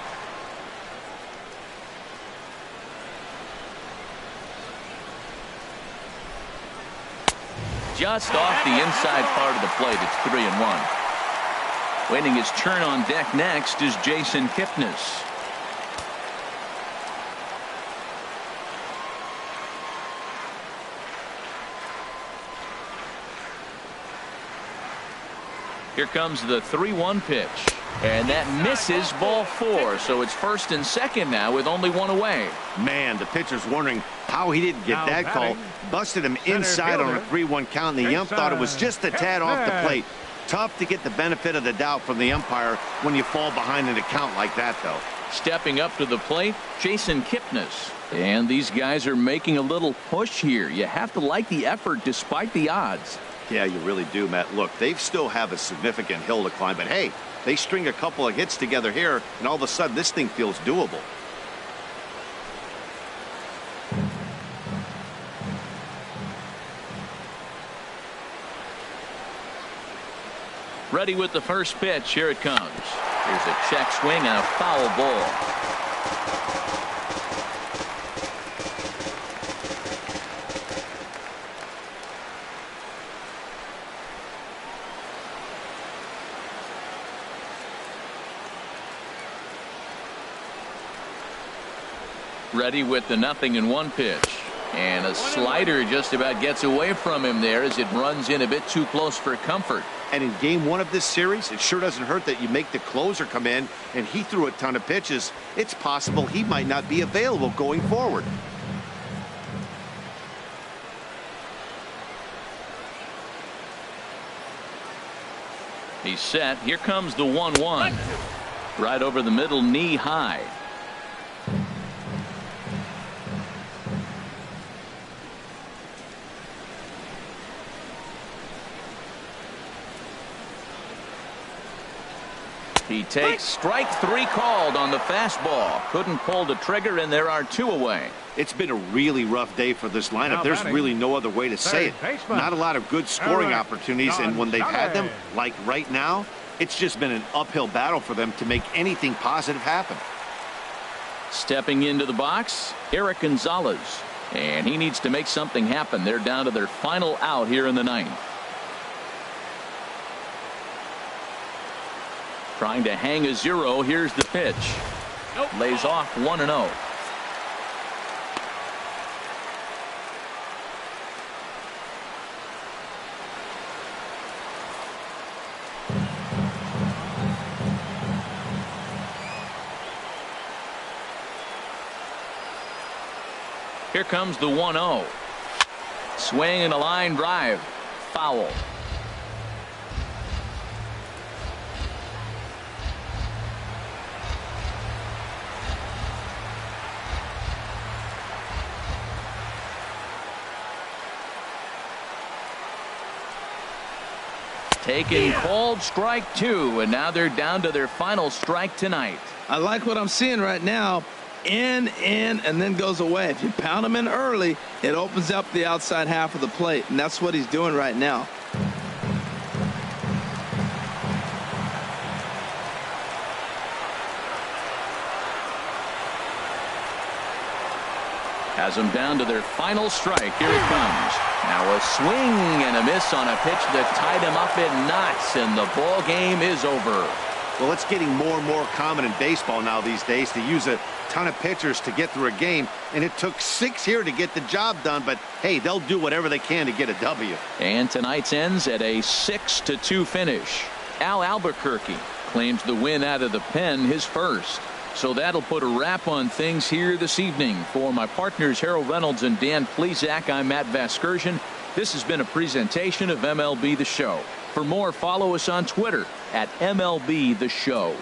Just off the inside part of the plate. It's 3-1. Waiting his turn on deck next is Jason Kipnis. Here comes the 3-1 pitch. And that misses, ball 4. So it's 1st and 2nd now with only 1 away.
Man, the pitcher's wondering how he didn't get that call. Busted him inside on a 3-1 count, and the ump thought it was just a tad off the plate. Tough to get the benefit of the doubt from the umpire when you fall behind in a count like that, though.
Stepping up to the plate, Jason Kipnis. And these guys are making a little push here. You have to like the effort despite the odds.
Yeah, you really do, Matt. Look, they still have a significant hill to climb, but hey, they string a couple of hits together here, and all of a sudden this thing feels doable.
Ready with the first pitch. Here it comes. Here's a check swing and a foul ball. Ready with the 0-1 pitch. And a slider just about gets away from him there as it runs in a bit too close for comfort.
And in game 1 of this series, it sure doesn't hurt that you make the closer come in, and he threw a ton of pitches. It's possible he might not be available going forward.
He's set. Here comes the 1-1. Right over the middle, knee high. He takes strike 3 called on the fastball. Couldn't pull the trigger, and there are 2 away.
It's been a really rough day for this lineup. There's really no other way to say it. Not a lot of good scoring opportunities, and when they've had them, like right now, it's just been an uphill battle for them to make anything positive happen.
Stepping into the box, Eric Gonzalez. And he needs to make something happen. They're down to their final out here in the 9th. Trying to hang a 0. Here's the pitch. Lays off 1-0. Here comes the 1-0. Swing and a line drive. Foul. Taking called strike 2, and now they're down to their final strike tonight.
I like what I'm seeing right now. In, and then goes away. If you pound him in early, it opens up the outside half of the plate, and that's what he's doing right now.
Has them down to their final strike. Here it comes. Now a swing and a miss on a pitch that tied him up in knots, and the ball game is over.
Well, it's getting more and more common in baseball now these days to use a ton of pitchers to get through a game, and it took 6 here to get the job done, but hey, they'll do whatever they can to get a W.
And tonight's ends at a 6-2 finish. Al Albuquerque claims the win out of the pen, his first. So that'll put a wrap on things here this evening. For my partners Harold Reynolds and Dan Plesac, I'm Matt Vasgersian. This has been a presentation of MLB The Show. For more, follow us on Twitter at MLB The Show.